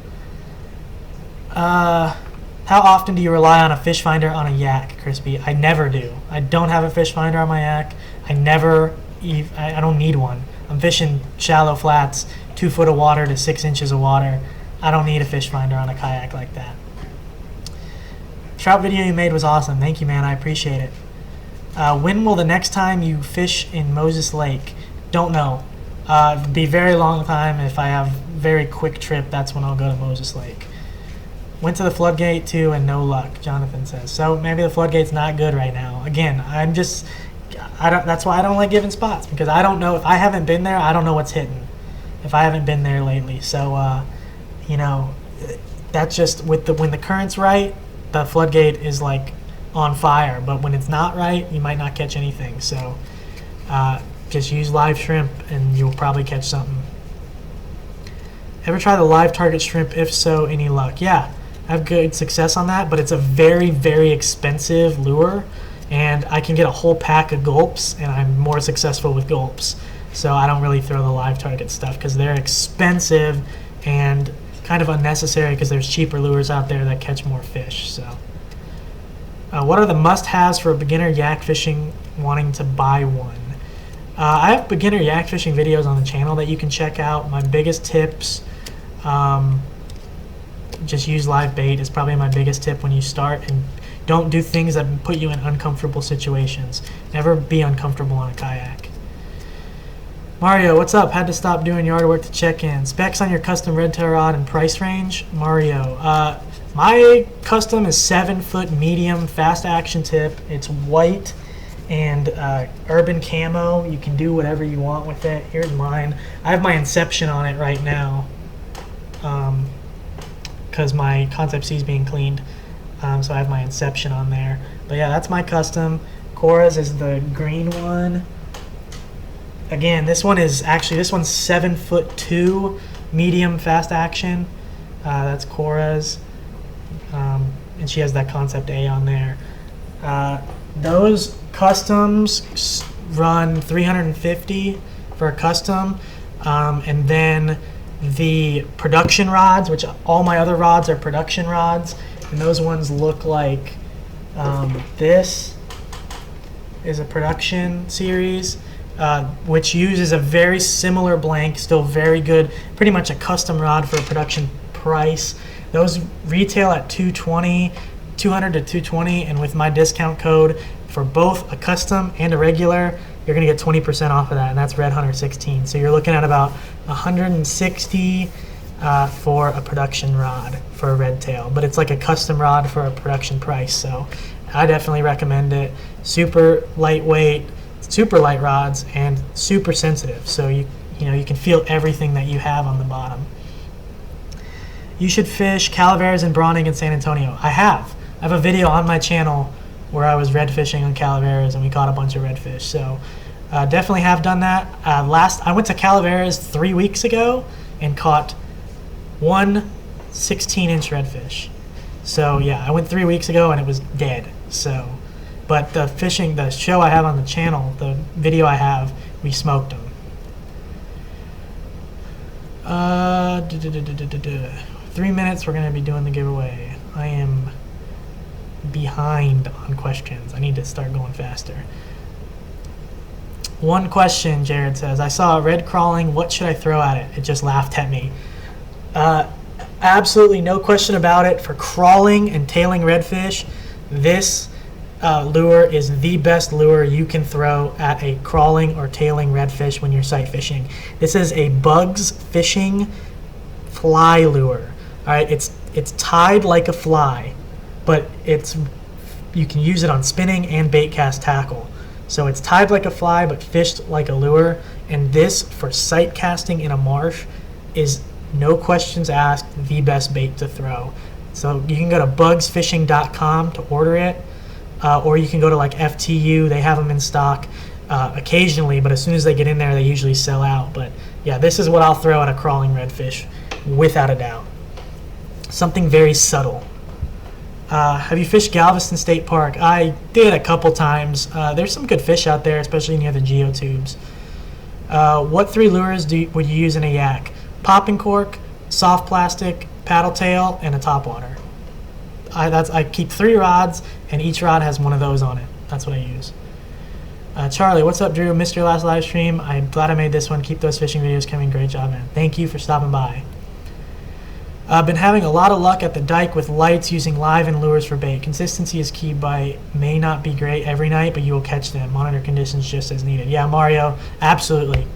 How often do you rely on a fish finder on a yak, Crispy? I never do. I don't have a fish finder on my yak. I don't need one. I'm fishing shallow flats, 2 foot of water to 6 inches of water. I don't need a fish finder on a kayak like that. Trout video you made was awesome. Thank you, man. I appreciate it. When will the next time you fish in Moses Lake? Don't know. It'll be a very long time. If I have a very quick trip, that's when I'll go to Moses Lake. Went to the floodgate too and no luck, Jonathan says. So maybe the floodgate's not good right now. Again, that's why I don't like giving spots, because I don't know. If I haven't been there, I don't know what's hitting. If I haven't been there lately. So, that's just when the current's right, the floodgate is like on fire, but when it's not right, you might not catch anything. So just use live shrimp and you'll probably catch something. Ever try the live target shrimp? If so, any luck? Yeah, I have good success on that, but it's a very, very expensive lure, and I can get a whole pack of gulps, and I'm more successful with gulps. So I don't really throw the live target stuff because they're expensive and kind of unnecessary, because there's cheaper lures out there that catch more fish. So what are the must-haves for a beginner yak fishing wanting to buy one? I have beginner yak fishing videos on the channel that you can check out. My biggest tips, just use live bait is probably my biggest tip when you start, and don't do things that put you in uncomfortable situations. Never be uncomfortable on a kayak. Mario, what's up? Had to stop doing yard work to check in. Specs on your custom Redtail rod and price range? Mario, my custom is 7-foot medium fast action tip. It's white and urban camo. You can do whatever you want with it. Here's mine. I have my Inception on it right now because my Concept C is being cleaned. So I have my Inception on there. But yeah, that's my custom. Cora's is the green one. Again, this one's 7'2", medium fast action. That's Cora's, and she has that Concept A on there. Those customs run $350 for a custom, and then the production rods, which all my other rods are production rods, and those ones look like this is a production series. Which uses a very similar blank, still very good, pretty much a custom rod for a production price. Those retail at $200 to $220, and with my discount code for both a custom and a regular, you're gonna get 20% off of that, and that's Red Hunter 16. So you're looking at about $160 for a production rod for a Redtail, but it's like a custom rod for a production price. So I definitely recommend it. Super lightweight, super light rods, and super sensitive, so you can feel everything that you have on the bottom. You should fish Calaveras and Brawning in San Antonio. I have a video on my channel where I was red fishing on Calaveras and we caught a bunch of redfish, so definitely have done that. I went to Calaveras 3 weeks ago and caught one 16-inch redfish. So yeah, I went 3 weeks ago and it was dead. So but the show I have on the channel, the video I have, we smoked them. 3 minutes, we're going to be doing the giveaway. I am behind on questions. I need to start going faster. One question, Jared says, I saw a red crawling. What should I throw at it? It just laughed at me. Absolutely no question about it. For crawling and tailing redfish, this lure is the best lure you can throw at a crawling or tailing redfish when you're sight fishing. This is a Bugs Fishing fly lure. All right, it's tied like a fly, but you can use it on spinning and bait cast tackle. So it's tied like a fly but fished like a lure, and this for sight casting in a marsh is, no questions asked, the best bait to throw. So you can go to bugsfishing.com to order it. Or you can go to like FTU, they have them in stock occasionally, but as soon as they get in there, they usually sell out. But yeah, this is what I'll throw at a crawling redfish, without a doubt. Something very subtle. Have you fished Galveston State Park? I did a couple times. There's some good fish out there, especially near the geotubes. What 3 lures would you use in a yak? Popping cork, soft plastic, paddle tail, and a topwater. I keep 3 rods, and each rod has one of those on it. That's what I use. Charlie, what's up, Drew? Missed your last live stream. I'm glad I made this one. Keep those fishing videos coming. Great job, man. Thank you for stopping by. I've been having a lot of luck at the dike with lights using live and lures for bait. Consistency is key. Bite may not be great every night, but you will catch them. Monitor conditions just as needed. Yeah, Mario, absolutely.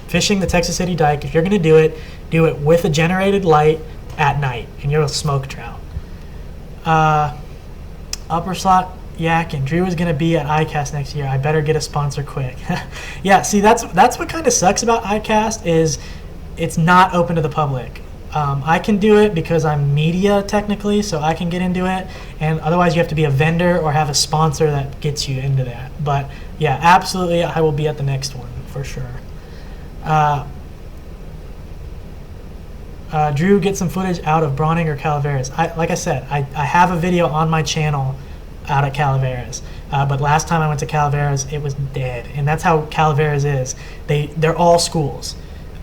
Fishing the Texas City dike, if you're going to do it with a generated light at night, and you'll smoke trout. Upper slot yak, and Drew is going to be at ICAST next year. I better get a sponsor quick. Yeah, see, that's what kind of sucks about ICAST is it's not open to the public. I can do it because I'm media technically, so I can get into it, and otherwise you have to be a vendor or have a sponsor that gets you into that. But yeah, absolutely, I will be at the next one for sure. Drew, get some footage out of Brawning or Calaveras. Like I said, I have a video on my channel out at Calaveras, but last time I went to Calaveras, it was dead, and that's how Calaveras is. They're all schools.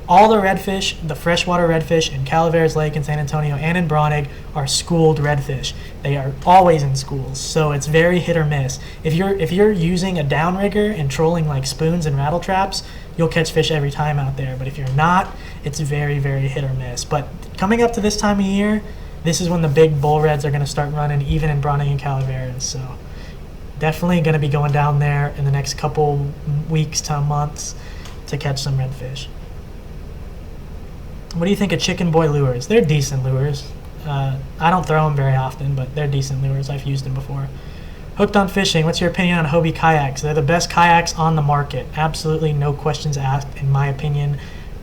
All the redfish, the freshwater redfish in Calaveras Lake in San Antonio and in Brawning are schooled redfish. They are always in schools, so it's very hit or miss. If you're using a downrigger and trolling like spoons and rattle traps, you'll catch fish every time out there. But if you're not, it's very, very hit or miss. But coming up to this time of year, this is when the big bull reds are going to start running, even in Browning and Calaveras. So definitely going to be going down there in the next couple weeks to months to catch some redfish. What do you think of Chicken Boy lures? They're decent lures. I don't throw them very often, but they're decent lures. I've used them before. Hooked on Fishing, what's your opinion on Hobie kayaks? They're the best kayaks on the market. Absolutely no questions asked, in my opinion.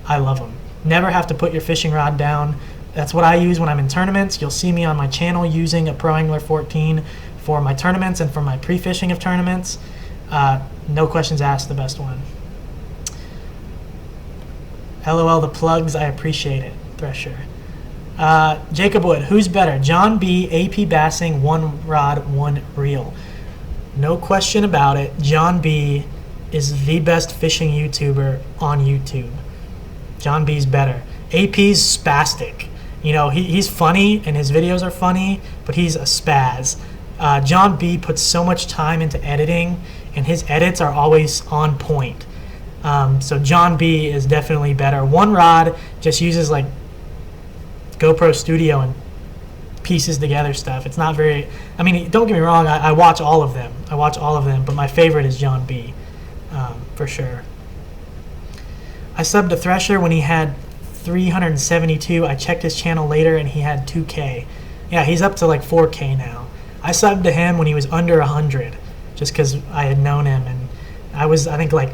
I love them. Never have to put your fishing rod down. That's what I use when I'm in tournaments. You'll see me on my channel using a Pro Angler 14 for my tournaments and for my pre-fishing of tournaments. No questions asked, the best one. LOL the plugs, I appreciate it. Thresher. Jacob Wood, who's better? John B, AP Bassing, one rod, one reel. No question about it. John B is the best fishing YouTuber on YouTube. John B's better. AP's spastic. You know, he's funny and his videos are funny, but he's a spaz. John B puts so much time into editing and his edits are always on point. So John B is definitely better. One rod just uses like GoPro Studio and pieces together stuff. It's not very, I mean, don't get me wrong, I watch all of them. But my favorite is John B, for sure. I subbed to Thresher when he had 372. I checked his channel later and he had 2K. Yeah, he's up to like 4K now. I subbed to him when he was under 100, just because I had known him, and I think like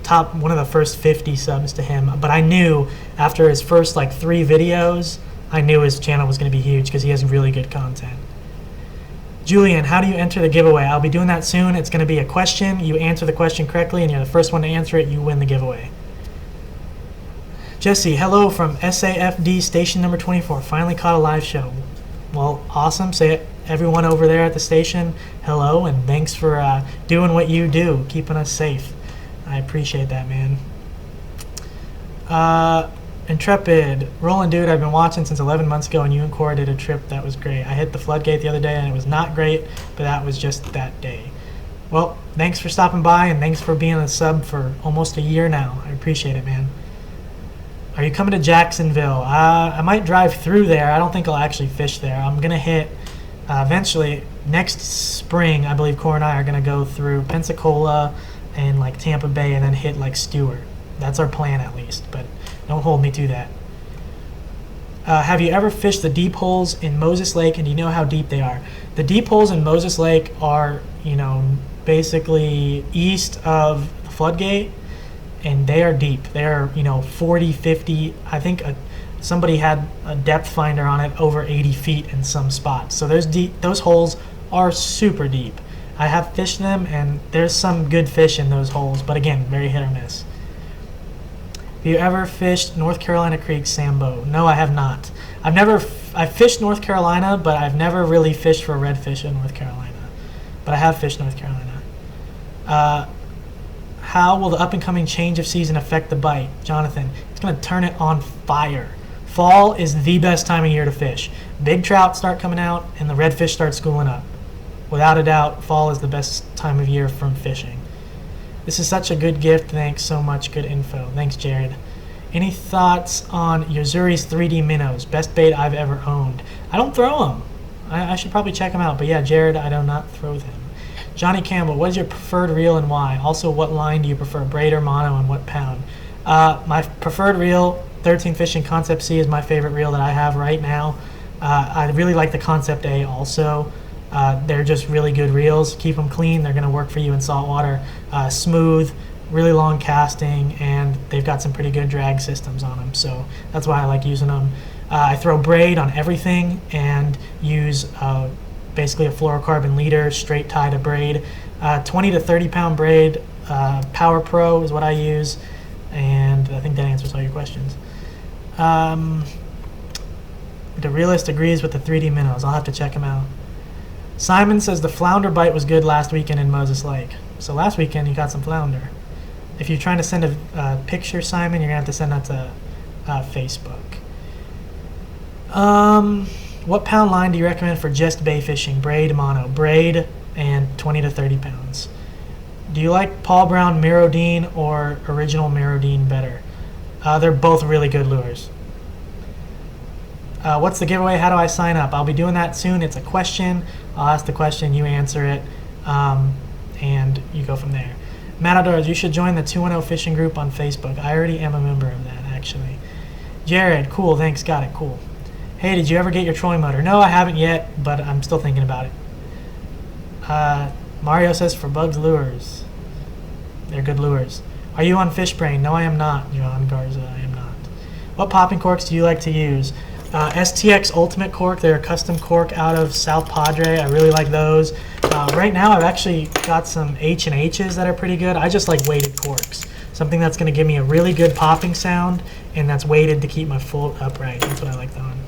top one of the first 50 subs to him. But I knew after his first like 3 videos, I knew his channel was going to be huge because he has really good content. Julian, how do you enter the giveaway? I'll be doing that soon. It's going to be a question. You answer the question correctly, and you're the first one to answer it. You win the giveaway. Jesse, hello from SAFD station number 24. Finally caught a live show. Well, awesome. Say everyone over there at the station, hello, and thanks for doing what you do, keeping us safe. I appreciate that, man. Intrepid, Roland, dude, I've been watching since 11 months ago, and you and Cora did a trip that was great. I hit the floodgate the other day, and it was not great, but that was just that day. Well, thanks for stopping by, and thanks for being a sub for almost a year now. I appreciate it, man. Are you coming to Jacksonville? I might drive through there. I don't think I'll actually fish there. I'm going to hit, eventually, next spring, I believe Cora and I are going to go through Pensacola and like Tampa Bay and then hit like Stewart. That's our plan at least, but don't hold me to that. Have you ever fished the deep holes in Moses Lake, and do you know how deep they are? The deep holes in Moses Lake are, you know, basically east of the floodgate, and they are deep. They are, you know, 40, 50. I think somebody had a depth finder on it over 80 feet in some spots. So those holes are super deep. I have fished them, and there's some good fish in those holes, but again, very hit or miss. Have you ever fished North Carolina Creek Sambo? No, I have not. I've fished North Carolina, but I've never really fished for redfish in North Carolina. But I have fished North Carolina. How will the up-and-coming change of season affect the bite? Jonathan, it's going to turn it on fire. Fall is the best time of year to fish. Big trout start coming out, and the redfish start schooling up. Without a doubt, fall is the best time of year from fishing. This is such a good gift. Thanks so much. Good info. Thanks, Jared. Any thoughts on Yozuri's 3D minnows? Best bait I've ever owned. I don't throw them. I should probably check them out. But yeah, Jared, I do not throw them. Johnny Campbell, what is your preferred reel and why? Also, what line do you prefer, braid or mono, and what pound? My preferred reel, 13 Fishing Concept C, is my favorite reel that I have right now. I really like the Concept A also. They're just really good reels. Keep them clean. They're going to work for you in saltwater. Smooth, really long casting, and they've got some pretty good drag systems on them. So that's why I like using them. I throw braid on everything and use basically a fluorocarbon leader, straight tie to braid. 20 to 30 pound braid, Power Pro is what I use, and I think that answers all your questions. The realist agrees with the 3D minnows. I'll have to check them out. Simon says the flounder bite was good last weekend in Moses Lake. So last weekend you got some flounder. If you're trying to send a picture, Simon, you're going to have to send that to Facebook. What pound line do you recommend for just bay fishing? Braid, mono. Braid and 20 to 30 pounds. Do you like Paul Brown Mirrodine or original Mirrodine better? They're both really good lures. What's the giveaway? How do I sign up? I'll be doing that soon. It's a question. I'll ask the question, you answer it, and you go from there. Matadors, you should join the 210 fishing group on Facebook. I already am a member of that, actually. Jared, cool, thanks, got it, cool. Hey, did you ever get your trolling motor? No, I haven't yet, but I'm still thinking about it. Mario says for Bugs Lures. They're good lures. Are you on Fish Brain? No, I am not, John Garza, I am not. What popping corks do you like to use? STX Ultimate Cork. They're a custom cork out of South Padre. I really like those. Right now, I've actually got some H&H's that are pretty good. I just like weighted corks. Something that's going to give me a really good popping sound, and that's weighted to keep my float upright. That's what I like on.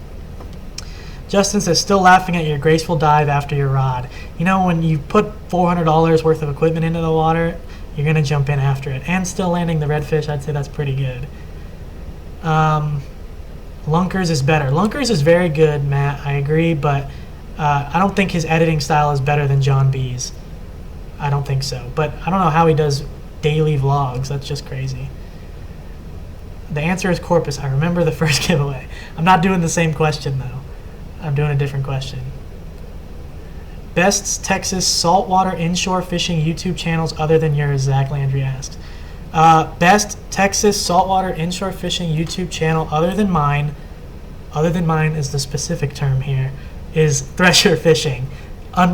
Justin says, still laughing at your graceful dive after your rod. You know, when you put $400 worth of equipment into the water, you're going to jump in after it. And still landing the redfish, I'd say that's pretty good. Lunkers is better. Lunkers is very good, Matt. I agree, but I don't think his editing style is better than John B's. I don't think so. But I don't know how he does daily vlogs. That's just crazy. The answer is Corpus. I remember the first giveaway. I'm not doing the same question, though. I'm doing a different question. Best Texas saltwater inshore fishing YouTube channels other than yours, Zach Landry asks. Best Texas saltwater inshore fishing YouTube channel other than mine is the specific term here, is Thresher Fishing.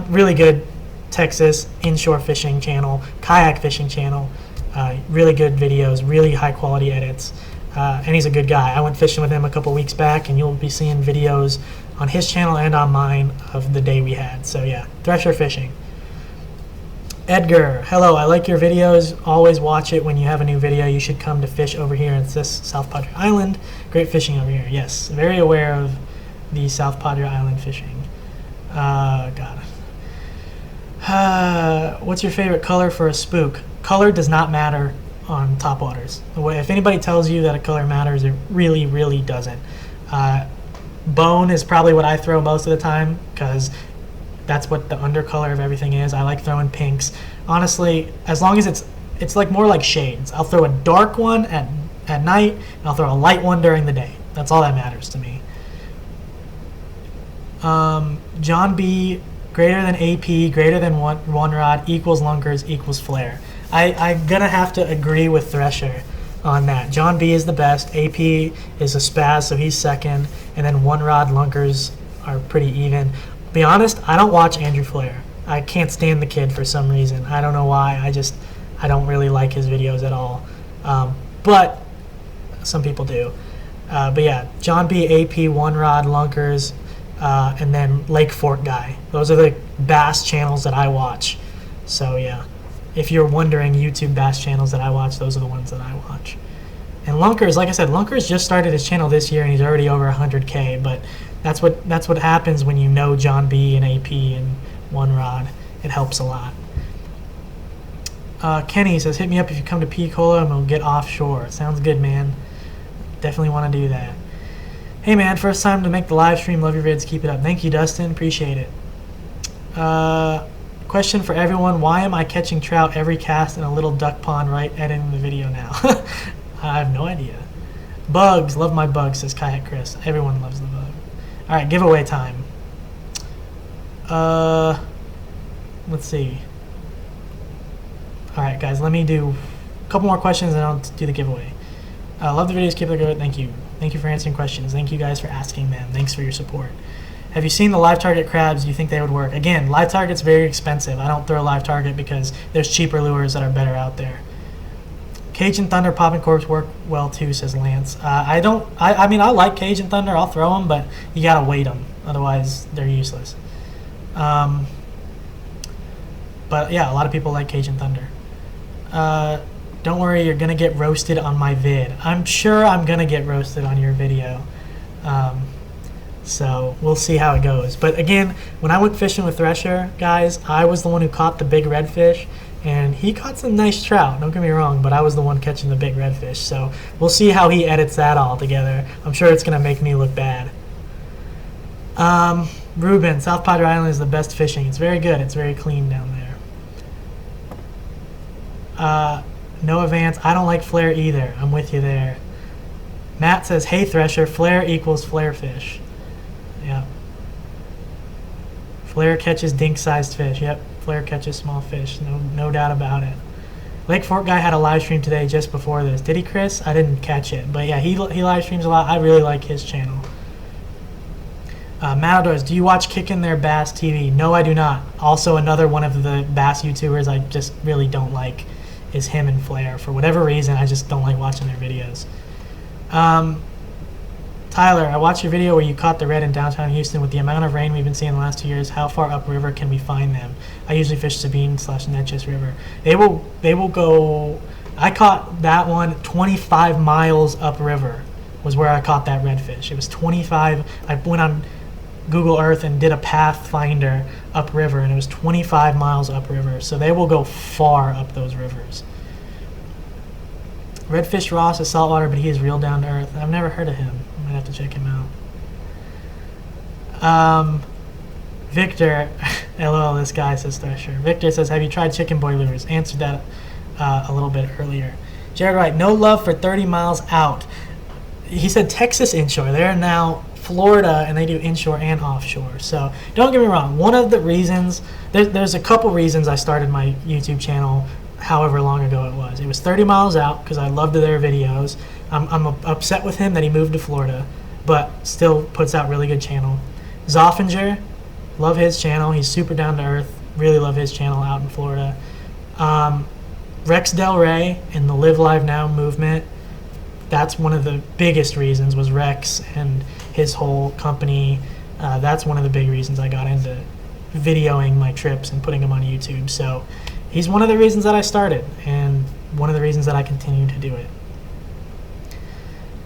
Really good Texas inshore fishing channel, kayak fishing channel, really good videos, really high quality edits, and he's a good guy. I went fishing with him a couple weeks back, and you'll be seeing videos on his channel and on mine of the day we had. So yeah, Thresher Fishing. Edgar, hello, I like your videos. Always watch it when you have a new video. You should come to fish over here in this South Padre Island. Great fishing over here. Yes, very aware of the South Padre Island fishing. God. What's your favorite color for a spook? Color does not matter on topwaters. If anybody tells you that a color matters, it really, really doesn't. Bone is probably what I throw most of the time because that's what the undercolor of everything is. I like throwing pinks. Honestly, as long as it's like more like shades. I'll throw a dark one at night, and I'll throw a light one during the day. That's all that matters to me. John B, greater than AP, greater than one rod, equals lunkers, equals flare. I'm going to have to agree with Thresher on that. John B is the best. AP is a spaz, so he's second. And then one rod lunkers are pretty even. Be honest, I don't watch Andrew Flair. I can't stand the kid for some reason. I don't know why. I don't really like his videos at all. But some people do. But yeah, John B, AP, one rod, lunkers, and then Lake Fork guy. Those are the bass channels that I watch. So yeah, if you're wondering YouTube bass channels that I watch, those are the ones that I watch. And Lunkers, like I said, Lunkers just started his channel this year and he's already over 100K, but that's what happens when you know John B and AP and one rod. It helps a lot. Kenny says, hit me up if you come to Picola and we'll get offshore. Sounds good, man. Definitely want to do that. Hey, man, first time to make the live stream. Love your vids. Keep it up. Thank you, Dustin. Appreciate it. Question for everyone. Why am I catching trout every cast in a little duck pond right editing the video now? I have no idea. Bugs. Love my bugs, says Kayak Chris. Everyone loves the bug. All right, giveaway time. Let's see. All right, guys, let me do a couple more questions and I'll do the giveaway. Love the videos. Keep it good. Thank you. Thank you for answering questions. Thank you guys for asking them. Thanks for your support. Have you seen the live target crabs? Do you think they would work? Again, live target's very expensive. I don't throw live target because there's cheaper lures that are better out there. Cajun Thunder popping corks work well too, says Lance. I mean, I like Cajun Thunder. I'll throw them, but you gotta weight them. Otherwise, they're useless. But yeah, a lot of people like Cajun Thunder. Don't worry, you're gonna get roasted on my vid. I'm sure I'm gonna get roasted on your video. So we'll see how it goes. But again, when I went fishing with Thresher, guys, I was the one who caught the big redfish, and he caught some nice trout, don't get me wrong, but I was the one catching the big redfish. So we'll see how he edits that all together. I'm sure it's gonna make me look bad. Ruben, South Padre Island is the best fishing. It's very good. It's very clean down there. Noah Vance, I don't like flare either. I'm with you there. Matt says, hey Thresher, flare equals flare fish. Flair catches dink-sized fish. Yep, Flair catches small fish. No doubt about it. Lake Fork guy had a live stream today just before this. Did he, Chris? I didn't catch it. But yeah, he live streams a lot. I really like his channel. Matadors, do you watch Kickin' Their Bass TV? No, I do not. Also, another one of the bass YouTubers I just really don't like is him and Flair. For whatever reason, I just don't like watching their videos. Tyler, I watched your video where you caught the red in downtown Houston. With the amount of rain we've been seeing the last 2 years, how far upriver can we find them? I usually fish Sabine/Neches River. They will go. I caught that one 25 miles upriver was where I caught that redfish. It was 25. I went on Google Earth and did a pathfinder upriver, and it was 25 miles upriver. So they will go far up those rivers. Redfish Ross is saltwater, but he is real down to earth. I've never heard of him. I might have to check him out. Victor, LOL, this guy says Thresher. Victor says, have you tried chicken boy lures? Answered that a little bit earlier. Jared Wright, no love for 30 miles out. He said Texas inshore. They're now Florida, and they do inshore and offshore. So don't get me wrong. One of the reasons, there's a couple reasons I started my YouTube channel however long ago it was. It was 30 miles out because I loved their videos. I'm upset with him that he moved to Florida, but still puts out really good channel. Zoffinger, love his channel. He's super down to earth. Really love his channel out in Florida. Rex Del Rey and the Live Live Now movement. That's one of the biggest reasons was Rex and his whole company. That's one of the big reasons I got into videoing my trips and putting them on YouTube. So he's one of the reasons that I started and one of the reasons that I continue to do it.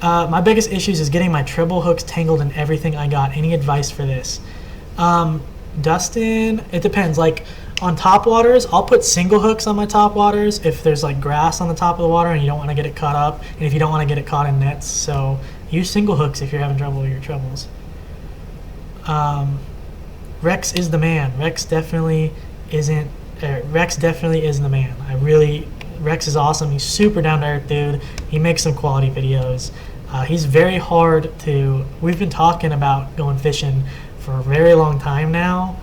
My biggest issues is getting my treble hooks tangled in everything I got. Any advice for this? Dustin, it depends. Like on top waters, I'll put single hooks on my top waters if there's like grass on the top of the water and you don't want to get it caught up, and if you don't want to get it caught in nets. So use single hooks if you're having trouble with your trebles. Rex is the man. Rex definitely isn't. Rex definitely is the man. Rex is awesome. He's super down to earth dude. He makes some quality videos. He's very hard to. We've been talking about going fishing for a very long time now.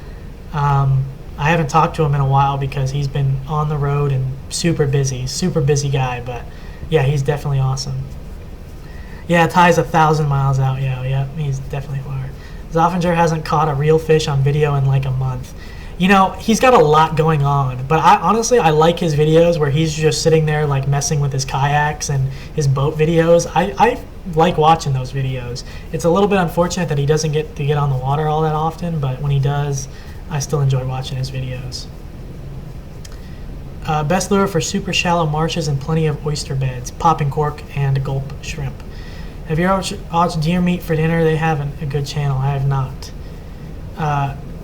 I haven't talked to him in a while because he's been on the road and super busy guy. But yeah, he's definitely awesome. Yeah, Ty's 1,000 miles out. Yeah, he's definitely far. Zoffinger hasn't caught a real fish on video in like a month. You know, he's got a lot going on, but I like his videos where he's just sitting there like messing with his kayaks and his boat videos. I like watching those videos. It's a little bit unfortunate that he doesn't get to get on the water all that often, but when he does, I still enjoy watching his videos. Best lure for super shallow marshes and plenty of oyster beds, popping cork and gulp shrimp. Have you ever watched Deer Meat for Dinner? They have a good channel. I have not.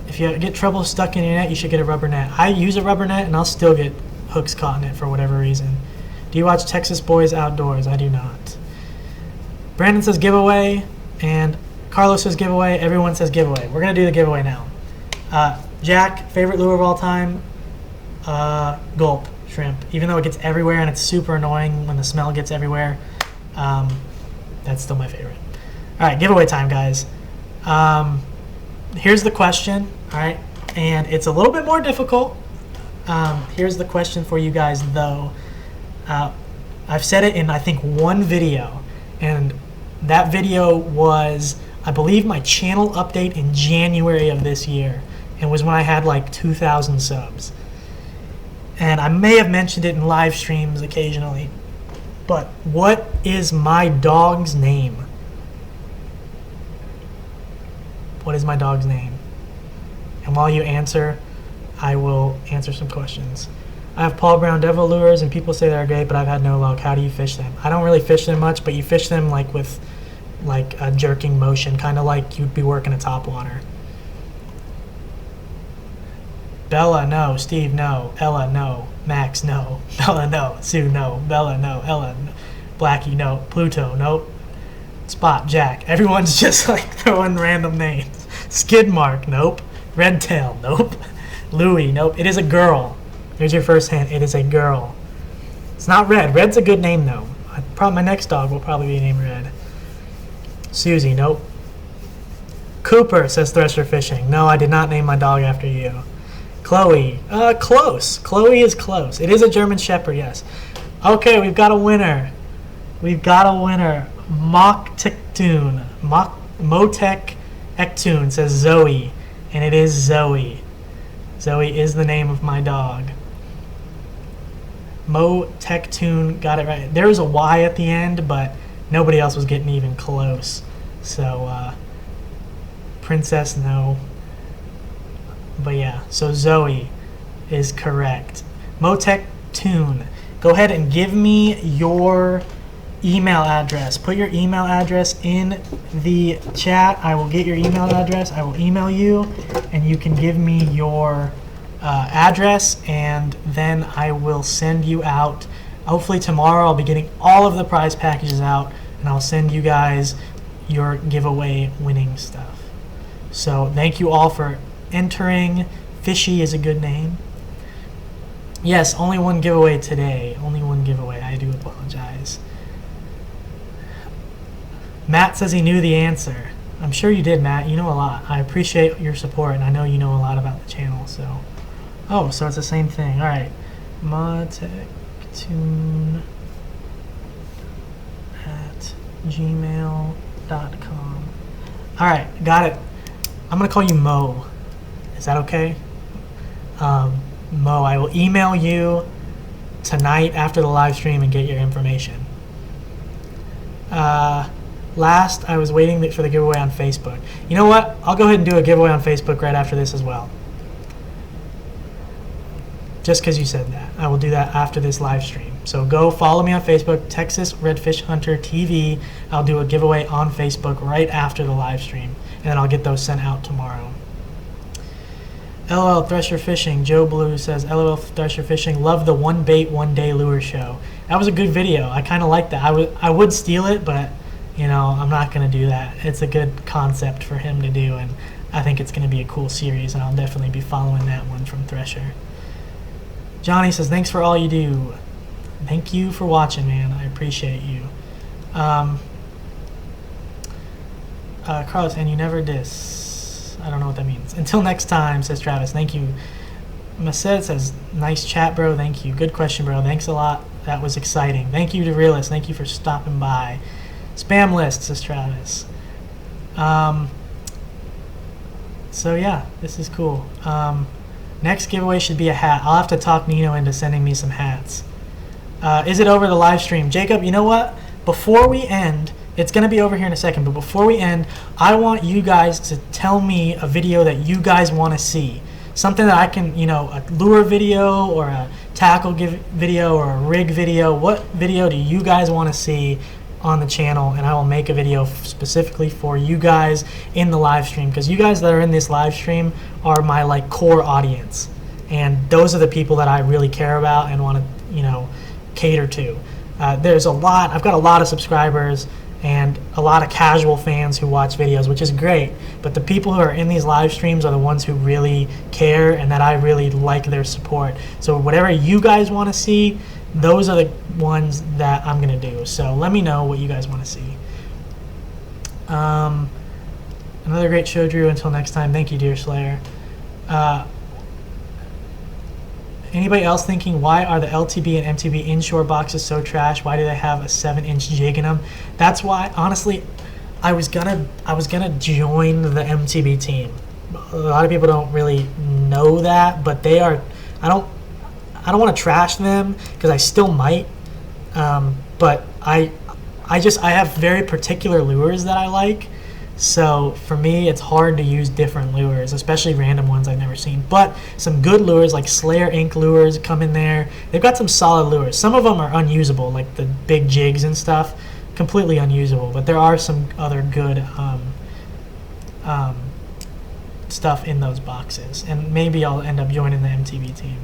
If you get trouble stuck in your net, you should get a rubber net. I use a rubber net, and I'll still get hooks caught in it for whatever reason. Do you watch Texas Boys Outdoors? I do not. Brandon says giveaway, and Carlos says giveaway. Everyone says giveaway. We're going to do the giveaway now. Jack, favorite lure of all time? Gulp shrimp. Even though it gets everywhere, and it's super annoying when the smell gets everywhere, that's still my favorite. All right, giveaway time, guys. Here's the question, all right, and it's a little bit more difficult. Here's the question for you guys, though. I've said it in, I think, one video, and that video was, I believe, my channel update in January of this year, and was when I had like 2,000 subs. And I may have mentioned it in live streams occasionally, but what is my dog's name? What is my dog's name? And while you answer, I will answer some questions. I have Paul Brown Devil lures, and people say they're great, but I've had no luck. How do you fish them? I don't really fish them much, but you fish them like with like a jerking motion, kind of like you'd be working a top water. Bella, no. Steve, no. Ella, no. Max, no. Bella, no. Sue, no. Bella, no. Ella, no. Blackie, no. Pluto, nope. Spot, Jack. Everyone's just like throwing random names. Skidmark, nope. Redtail, nope. Louie, nope. It is a girl. Here's your first hint. It is a girl. It's not Red. Red's a good name, though. My next dog will probably be named Red. Susie, nope. Cooper, says Thresher Fishing. No, I did not name my dog after you. Chloe. Close. Chloe is close. It is a German Shepherd, yes. Okay, we've got a winner. We've got a winner. Motek Ektoon says Zoe. And it is Zoe. Zoe is the name of my dog. Motektoon got it right. There was a Y at the end, but nobody else was getting even close. So, Princess, no. But yeah, so Zoe is correct. Motektoon, go ahead and give me your email address. Put your email address in the chat. I will get your email address. I will email you, and you can give me your address, and then I will send you out. Hopefully tomorrow I'll be getting all of the prize packages out, and I'll send you guys your giveaway winning stuff. So thank you all for entering. Fishy is a good name. Yes, only one giveaway today. Only one giveaway. I do apologize. Matt says he knew the answer. I'm sure you did, Matt. You know a lot. I appreciate your support, and I know you know a lot about the channel. So, oh, so it's the same thing. All right, motektoon@gmail.com. All right, got it. I'm gonna call you Mo. Is that okay? Mo, I will email you tonight after the live stream and get your information. Last, I was waiting for the giveaway on Facebook. You know what? I'll go ahead and do a giveaway on Facebook right after this as well. Just because you said that. I will do that after this live stream. So go follow me on Facebook, Texas Redfish Hunter TV. I'll do a giveaway on Facebook right after the live stream, and then I'll get those sent out tomorrow. LOL Thresher Fishing. Joe Blue says, LOL Thresher Fishing. Love the One Bait One Day Lure Show. That was a good video. I kind of like that. I would steal it, but you know, I'm not going to do that. It's a good concept for him to do, and I think it's going to be a cool series, and I'll definitely be following that one from Thresher. Johnny says, thanks for all you do. Thank you for watching, man. I appreciate you. Carlos, and you never diss. I don't know what that means. Until next time, says Travis. Thank you. Mased says, nice chat, bro. Thank you. Good question, bro. Thanks a lot. That was exciting. Thank you to Realist. Thank you for stopping by. Spam list, says Travis. So yeah, this is cool. Next giveaway should be a hat. I'll have to talk Nino into sending me some hats. Is it over the live stream? Jacob, you know what? Before we end, it's going to be over here in a second, but before we end, I want you guys to tell me a video that you guys want to see. Something that I can, you know, a lure video or a tackle video or a rig video. What video do you guys want to see on the channel? And I will make a video specifically for you guys in the live stream, because you guys that are in this live stream are my like core audience, and those are the people that I really care about and want to, you know, cater to. There's a lot. I've got a lot of subscribers and a lot of casual fans who watch videos, which is great, but the people who are in these live streams are the ones who really care and that I really like their support. So whatever you guys want to see, those are the ones that I'm going to do. So let me know what you guys want to see. Another great show, Drew. Until next time, thank you, Deer Slayer. Anybody else thinking, why are the LTB and MTB inshore boxes so trash? Why do they have a 7-inch jig in them? That's why, honestly, I was gonna join the MTB team. A lot of people don't really know that, but they are. I don't want to trash them because I still might, but I have very particular lures that I like. So for me, it's hard to use different lures, especially random ones I've never seen. But some good lures like Slayer Inc. lures come in there. They've got some solid lures. Some of them are unusable, like the big jigs and stuff, completely unusable. But there are some other good stuff in those boxes. And maybe I'll end up joining the MTB team.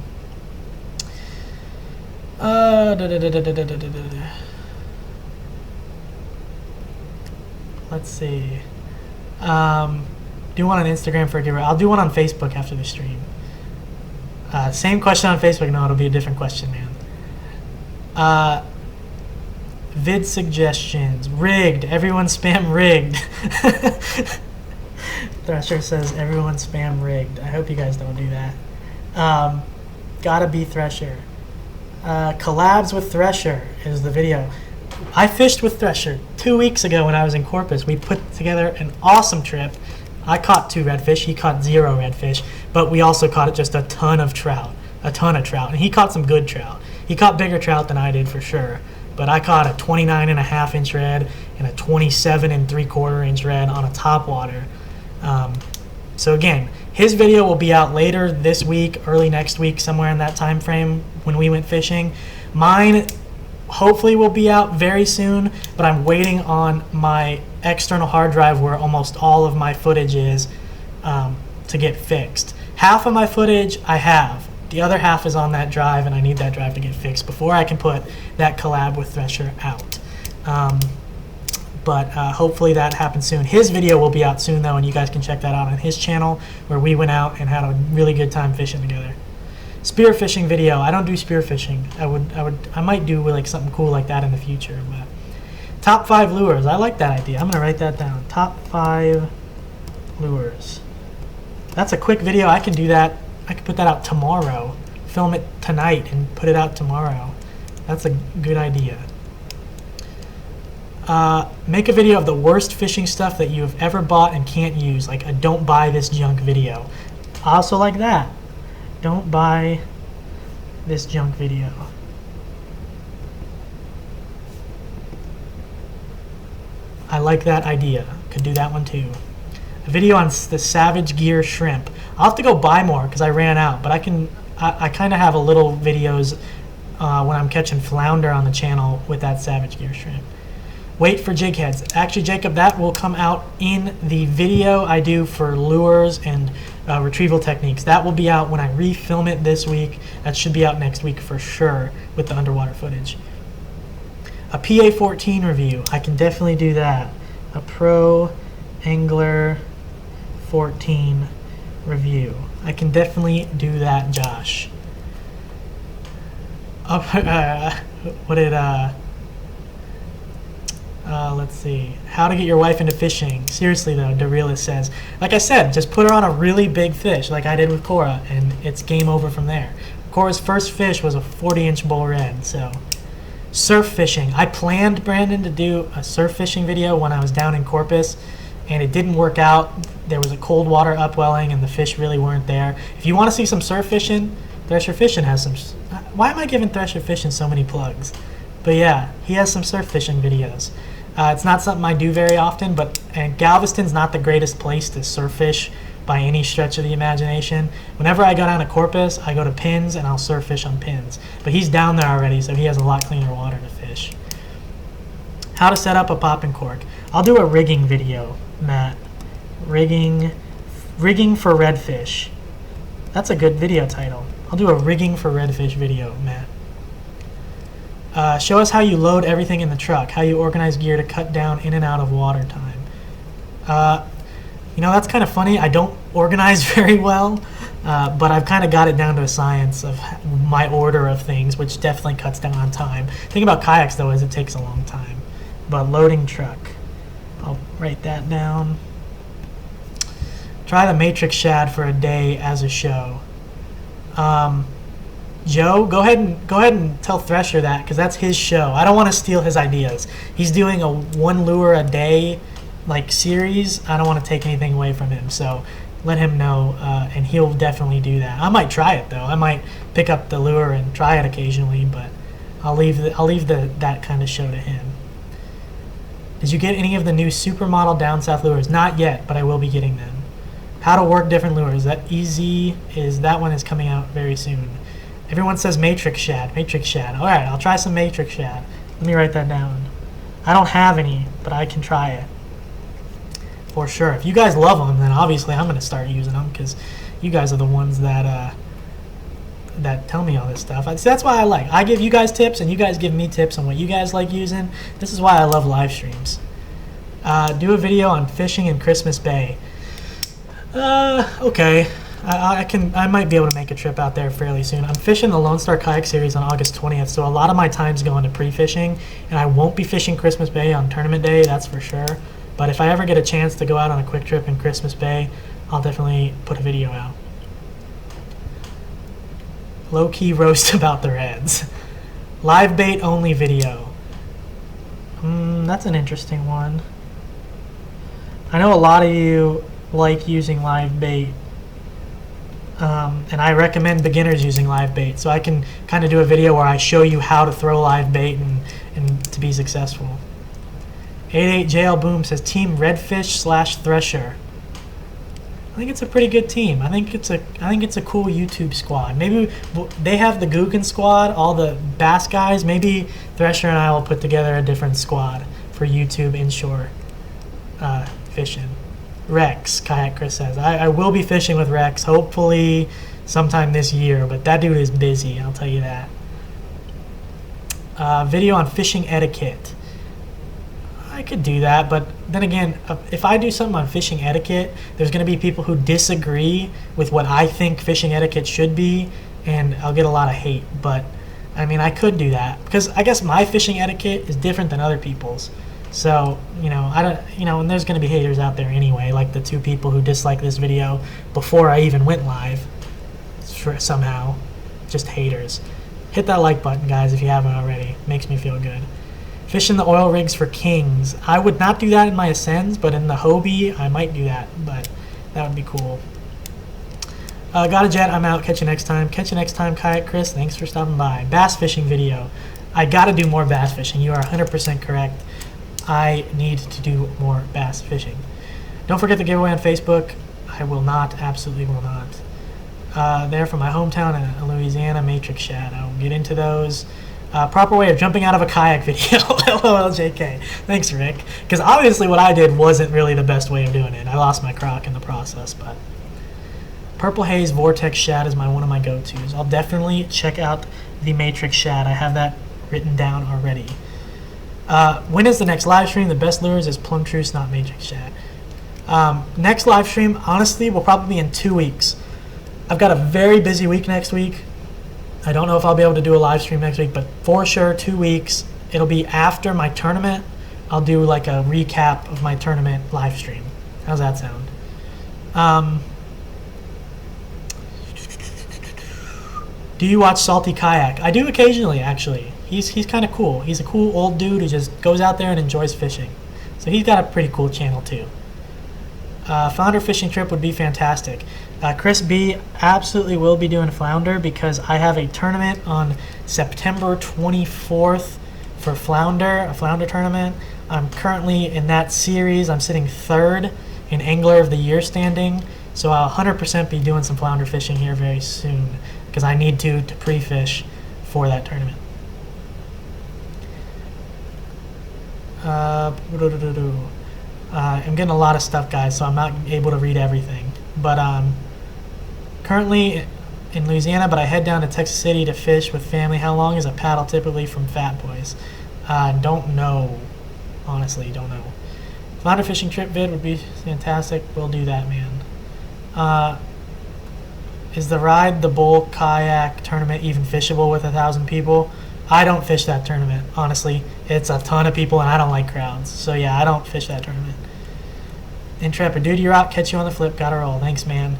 Let's see. Do one on Instagram for a giveaway. I'll do one on Facebook after the stream. Same question on Facebook. No, it'll be a different question, man. Vid suggestions. Rigged. Everyone spam rigged. Thresher says everyone spam rigged. I hope you guys don't do that. Gotta be Thresher. Collabs with Thresher is the video. I fished with Thresher 2 weeks ago when I was in Corpus. We put together an awesome trip. I caught 2 redfish. He caught 0 redfish. But we also caught just a ton of trout. And he caught some good trout. He caught bigger trout than I did for sure. But I caught a 29.5 inch red and a 27 3/4 inch red on a topwater. So again, his video will be out later this week, early next week, somewhere in that time frame when we went fishing. Mine hopefully will be out very soon, but I'm waiting on my external hard drive where almost all of my footage is to get fixed. Half of my footage I have. The other half is on that drive, and I need that drive to get fixed before I can put that collab with Thresher out. But hopefully that happens soon. His video will be out soon, though, and you guys can check that out on his channel, where we went out and had a really good time fishing together. Spearfishing video. I don't do spearfishing. I might do like something cool like that in the future. But top 5 lures. I like that idea. I'm gonna write that down. Top 5 lures. That's a quick video. I can do that. I could put that out tomorrow. Film it tonight and put it out tomorrow. That's a good idea. Make a video of the worst fishing stuff that you have ever bought and can't use, like a don't buy this junk video. I also like that. Don't buy this junk video. I like that idea. Could do that one too. A video on the Savage Gear shrimp. I'll have to go buy more because I ran out, but I kind of have a little videos when I'm catching flounder on the channel with that Savage Gear shrimp. Wait for jig heads. Actually, Jacob, that will come out in the video I do for lures and retrieval techniques. That will be out when I refilm it this week. That should be out next week for sure with the underwater footage. A PA-14 review. I can definitely do that. A Pro Angler 14 review. I can definitely do that, Josh. Let's see. How to get your wife into fishing. Seriously though, Darealis says. Like I said, just put her on a really big fish like I did with Cora, and it's game over from there. Cora's first fish was a 40-inch bull red, so. Surf fishing. I planned, Brandon, to do a surf fishing video when I was down in Corpus, and it didn't work out. There was a cold water upwelling, and the fish really weren't there. If you want to see some surf fishing, Thresher Fishing has some. Why am I giving Thresher Fishing so many plugs? But yeah, he has some surf fishing videos. It's not something I do very often, and Galveston's not the greatest place to surf fish by any stretch of the imagination. Whenever I go down to Corpus, I go to Pins and I'll surf fish on Pins. But he's down there already, so he has a lot cleaner water to fish. How to set up a popping cork. I'll do a rigging video, Matt. Rigging for redfish. That's a good video title. I'll do a rigging for redfish video, Matt. Show us how you load everything in the truck, how you organize gear to cut down in and out of water time. You know, that's kind of funny. I don't organize very well, but I've kind of got it down to a science of my order of things, which definitely cuts down on time. The thing about kayaks, though, is it takes a long time. But loading truck, I'll write that down. Try the matrix shad for a day as a show. Joe, go ahead and tell Thresher that, because that's his show. I don't want to steal his ideas. He's doing a 1 lure a day series. I don't want to take anything away from him, so let him know, and he'll definitely do that. I might try it though. I might pick up the lure and try it occasionally, but I'll leave that kind of show to him. Did you get any of the new supermodel down south lures? Not yet, but I will be getting them. How to work different lures. That easy is that one is coming out very soon. Everyone says matrix shad. Matrix shad. All right, I'll try some matrix shad. Let me write that down. I don't have any, but I can try it. For sure. If you guys love them, then obviously I'm going to start using them, because you guys are the ones that tell me all this stuff. That's why I give you guys tips, and you guys give me tips on what you guys like using. This is why I love live streams. Do a video on fishing in Christmas Bay. Okay. I might be able to make a trip out there fairly soon. I'm fishing the Lone Star Kayak Series on August 20th, so a lot of my time's going to pre-fishing, and I won't be fishing Christmas Bay on tournament day, that's for sure. But if I ever get a chance to go out on a quick trip in Christmas Bay, I'll definitely put a video out. Low-key roast about the Reds. Live bait only video. That's an interesting one. I know a lot of you like using live bait, and I recommend beginners using live bait. So I can kind of do a video where I show you how to throw live bait and to be successful. 88 JL Boom says Team Redfish / Thresher. I think it's a pretty good team. I think it's a cool YouTube squad. Maybe they have the Guggen squad, all the bass guys. Maybe Thresher and I will put together a different squad for YouTube inshore fishing. Rex, Kayak Chris says. I will be fishing with Rex, hopefully sometime this year, but that dude is busy, I'll tell you that. Video on fishing etiquette. I could do that, but then again, if I do something on fishing etiquette, there's going to be people who disagree with what I think fishing etiquette should be, and I'll get a lot of hate. But I mean, I could do that because I guess my fishing etiquette is different than other people's. So and there's going to be haters out there anyway, like the 2 people who disliked this video before I even went live. Somehow, just haters. Hit that like button, guys, if you haven't already. Makes me feel good. Fishing the oil rigs for kings. I would not do that in my Ascends, but in the Hobie, I might do that. But that would be cool. Got a jet. I'm out. Catch you next time. Catch you next time, Kayak Chris. Thanks for stopping by. Bass fishing video. I got to do more bass fishing. You are 100% correct. I need to do more bass fishing. Don't forget the giveaway on Facebook. I will not. Absolutely will not. They're from my hometown in Louisiana, Matrix Shad. I will get into those. Proper way of jumping out of a kayak video. LOL JK. Thanks, Rick. Because obviously what I did wasn't really the best way of doing it. I lost my croc in the process, but Purple Haze Vortex Shad is one of my go-tos. I'll definitely check out the Matrix Shad. I have that written down already. When is the next live stream? The best lures is Plum Truce, not Matrix Shad. Next live stream, honestly, will probably be in 2 weeks. I've got a very busy week next week. I don't know if I'll be able to do a live stream next week, but for sure 2 weeks. It'll be after my tournament. I'll do like a recap of my tournament live stream. How's that sound? Do you watch Salty Kayak? I do occasionally, actually. He's kind of cool. He's a cool old dude who just goes out there and enjoys fishing. So he's got a pretty cool channel too. Flounder fishing trip would be fantastic. Chris B absolutely will be doing flounder because I have a tournament on September 24th for flounder, a flounder tournament. I'm currently in that series. I'm sitting 3rd in Angler of the Year standing, so I'll 100% be doing some flounder fishing here very soon because I need to pre-fish for that tournament. I'm getting a lot of stuff, guys, so I'm not able to read everything. But currently in Louisiana, but I head down to Texas City to fish with family. How long is a paddle typically from Fat Boys? Don't know. Honestly, don't know. Flounder fishing trip vid would be fantastic. We'll do that, man. Is the Ride the Bull kayak tournament even fishable with 1,000 people? I don't fish that tournament, honestly. It's a ton of people and I don't like crowds. So yeah, I don't fish that tournament. Intrepid, dude, you're out. Catch you on the flip. Gotta roll. Thanks, man.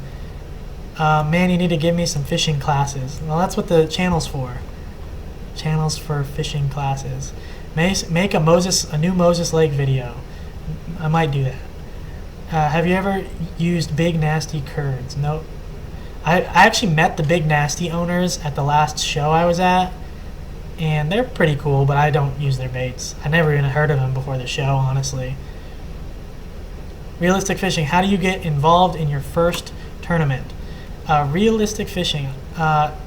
Man, you need to give me some fishing classes. Well, that's what the channel's for. Channels for fishing classes. Make a new Moses Lake video. I might do that. Have you ever used Big Nasty curds? Nope. I actually met the Big Nasty owners at the last show I was at, and they're pretty cool, but I don't use their baits. I never even heard of them before the show, honestly. Realistic Fishing, how do you get involved in your first tournament? Realistic Fishing,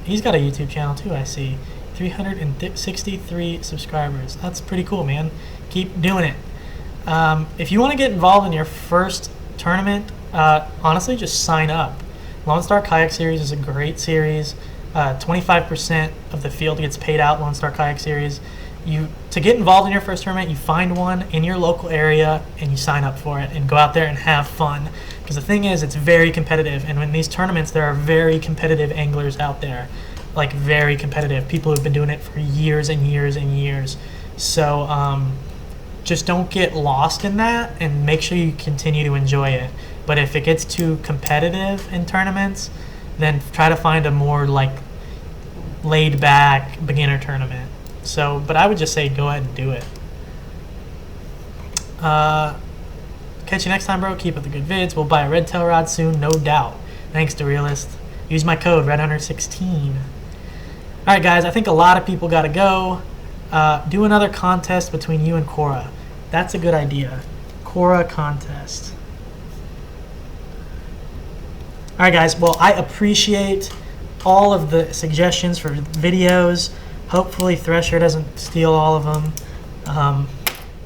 he's got a YouTube channel too, I see. 363 subscribers. That's pretty cool, man. Keep doing it. If you want to get involved in your first tournament, honestly, just sign up. Lone Star Kayak Series is a great series. 25% of the field gets paid out, Lone Star Kayak Series. To get involved in your first tournament, you find one in your local area and you sign up for it and go out there and have fun. Because the thing is, it's very competitive, and in these tournaments, there are very competitive anglers out there. Like, very competitive. People who've been doing it for years and years and years. So, just don't get lost in that, and make sure you continue to enjoy it. But if it gets too competitive in tournaments, then try to find a more like laid back beginner tournament. So, but I would just say go ahead and do it. Catch you next time, bro. Keep up the good vids. We'll buy a Redtail rod soon, no doubt. Thanks to Realist. Use my code RedHunter16. Alright guys, I think a lot of people gotta go. Do another contest between you and Cora. That's a good idea. Cora contest. Alright guys, well, I appreciate all of the suggestions for videos. Hopefully Thresher doesn't steal all of them.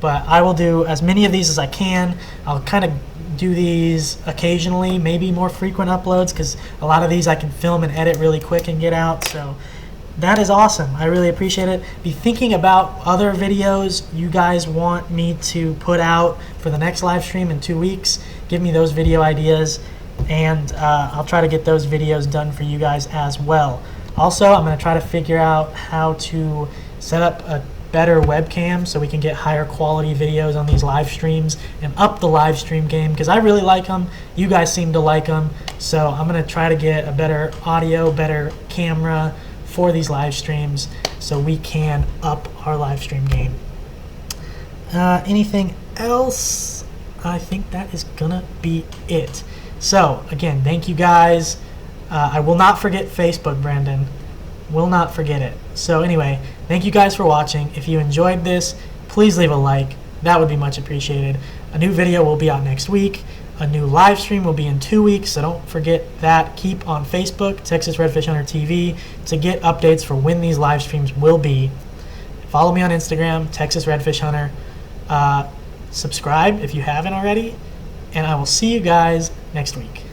But I will do as many of these as I can. I'll kind of do these occasionally, maybe more frequent uploads, because a lot of these I can film and edit really quick and get out. So that is awesome. I really appreciate it. Be thinking about other videos you guys want me to put out for the next live stream in 2 weeks. Give me those video ideas, and I'll try to get those videos done for you guys as well. Also, I'm going to try to figure out how to set up a better webcam so we can get higher quality videos on these live streams and up the live stream game, because I really like them. You guys seem to like them, so I'm going to try to get a better audio, better camera for these live streams so we can up our live stream game. Anything else? I think that is gonna be it. So again, thank you guys. I will not forget Facebook, Brandon. Will not forget it. So anyway, thank you guys for watching. If you enjoyed this, please leave a like. That would be much appreciated. A new video will be out next week. A new live stream will be in 2 weeks, so don't forget that. Keep on Facebook, Texas Redfish Hunter TV, to get updates for when these live streams will be. Follow me on Instagram, Texas Redfish Hunter. Subscribe if you haven't already, and I will see you guys next week.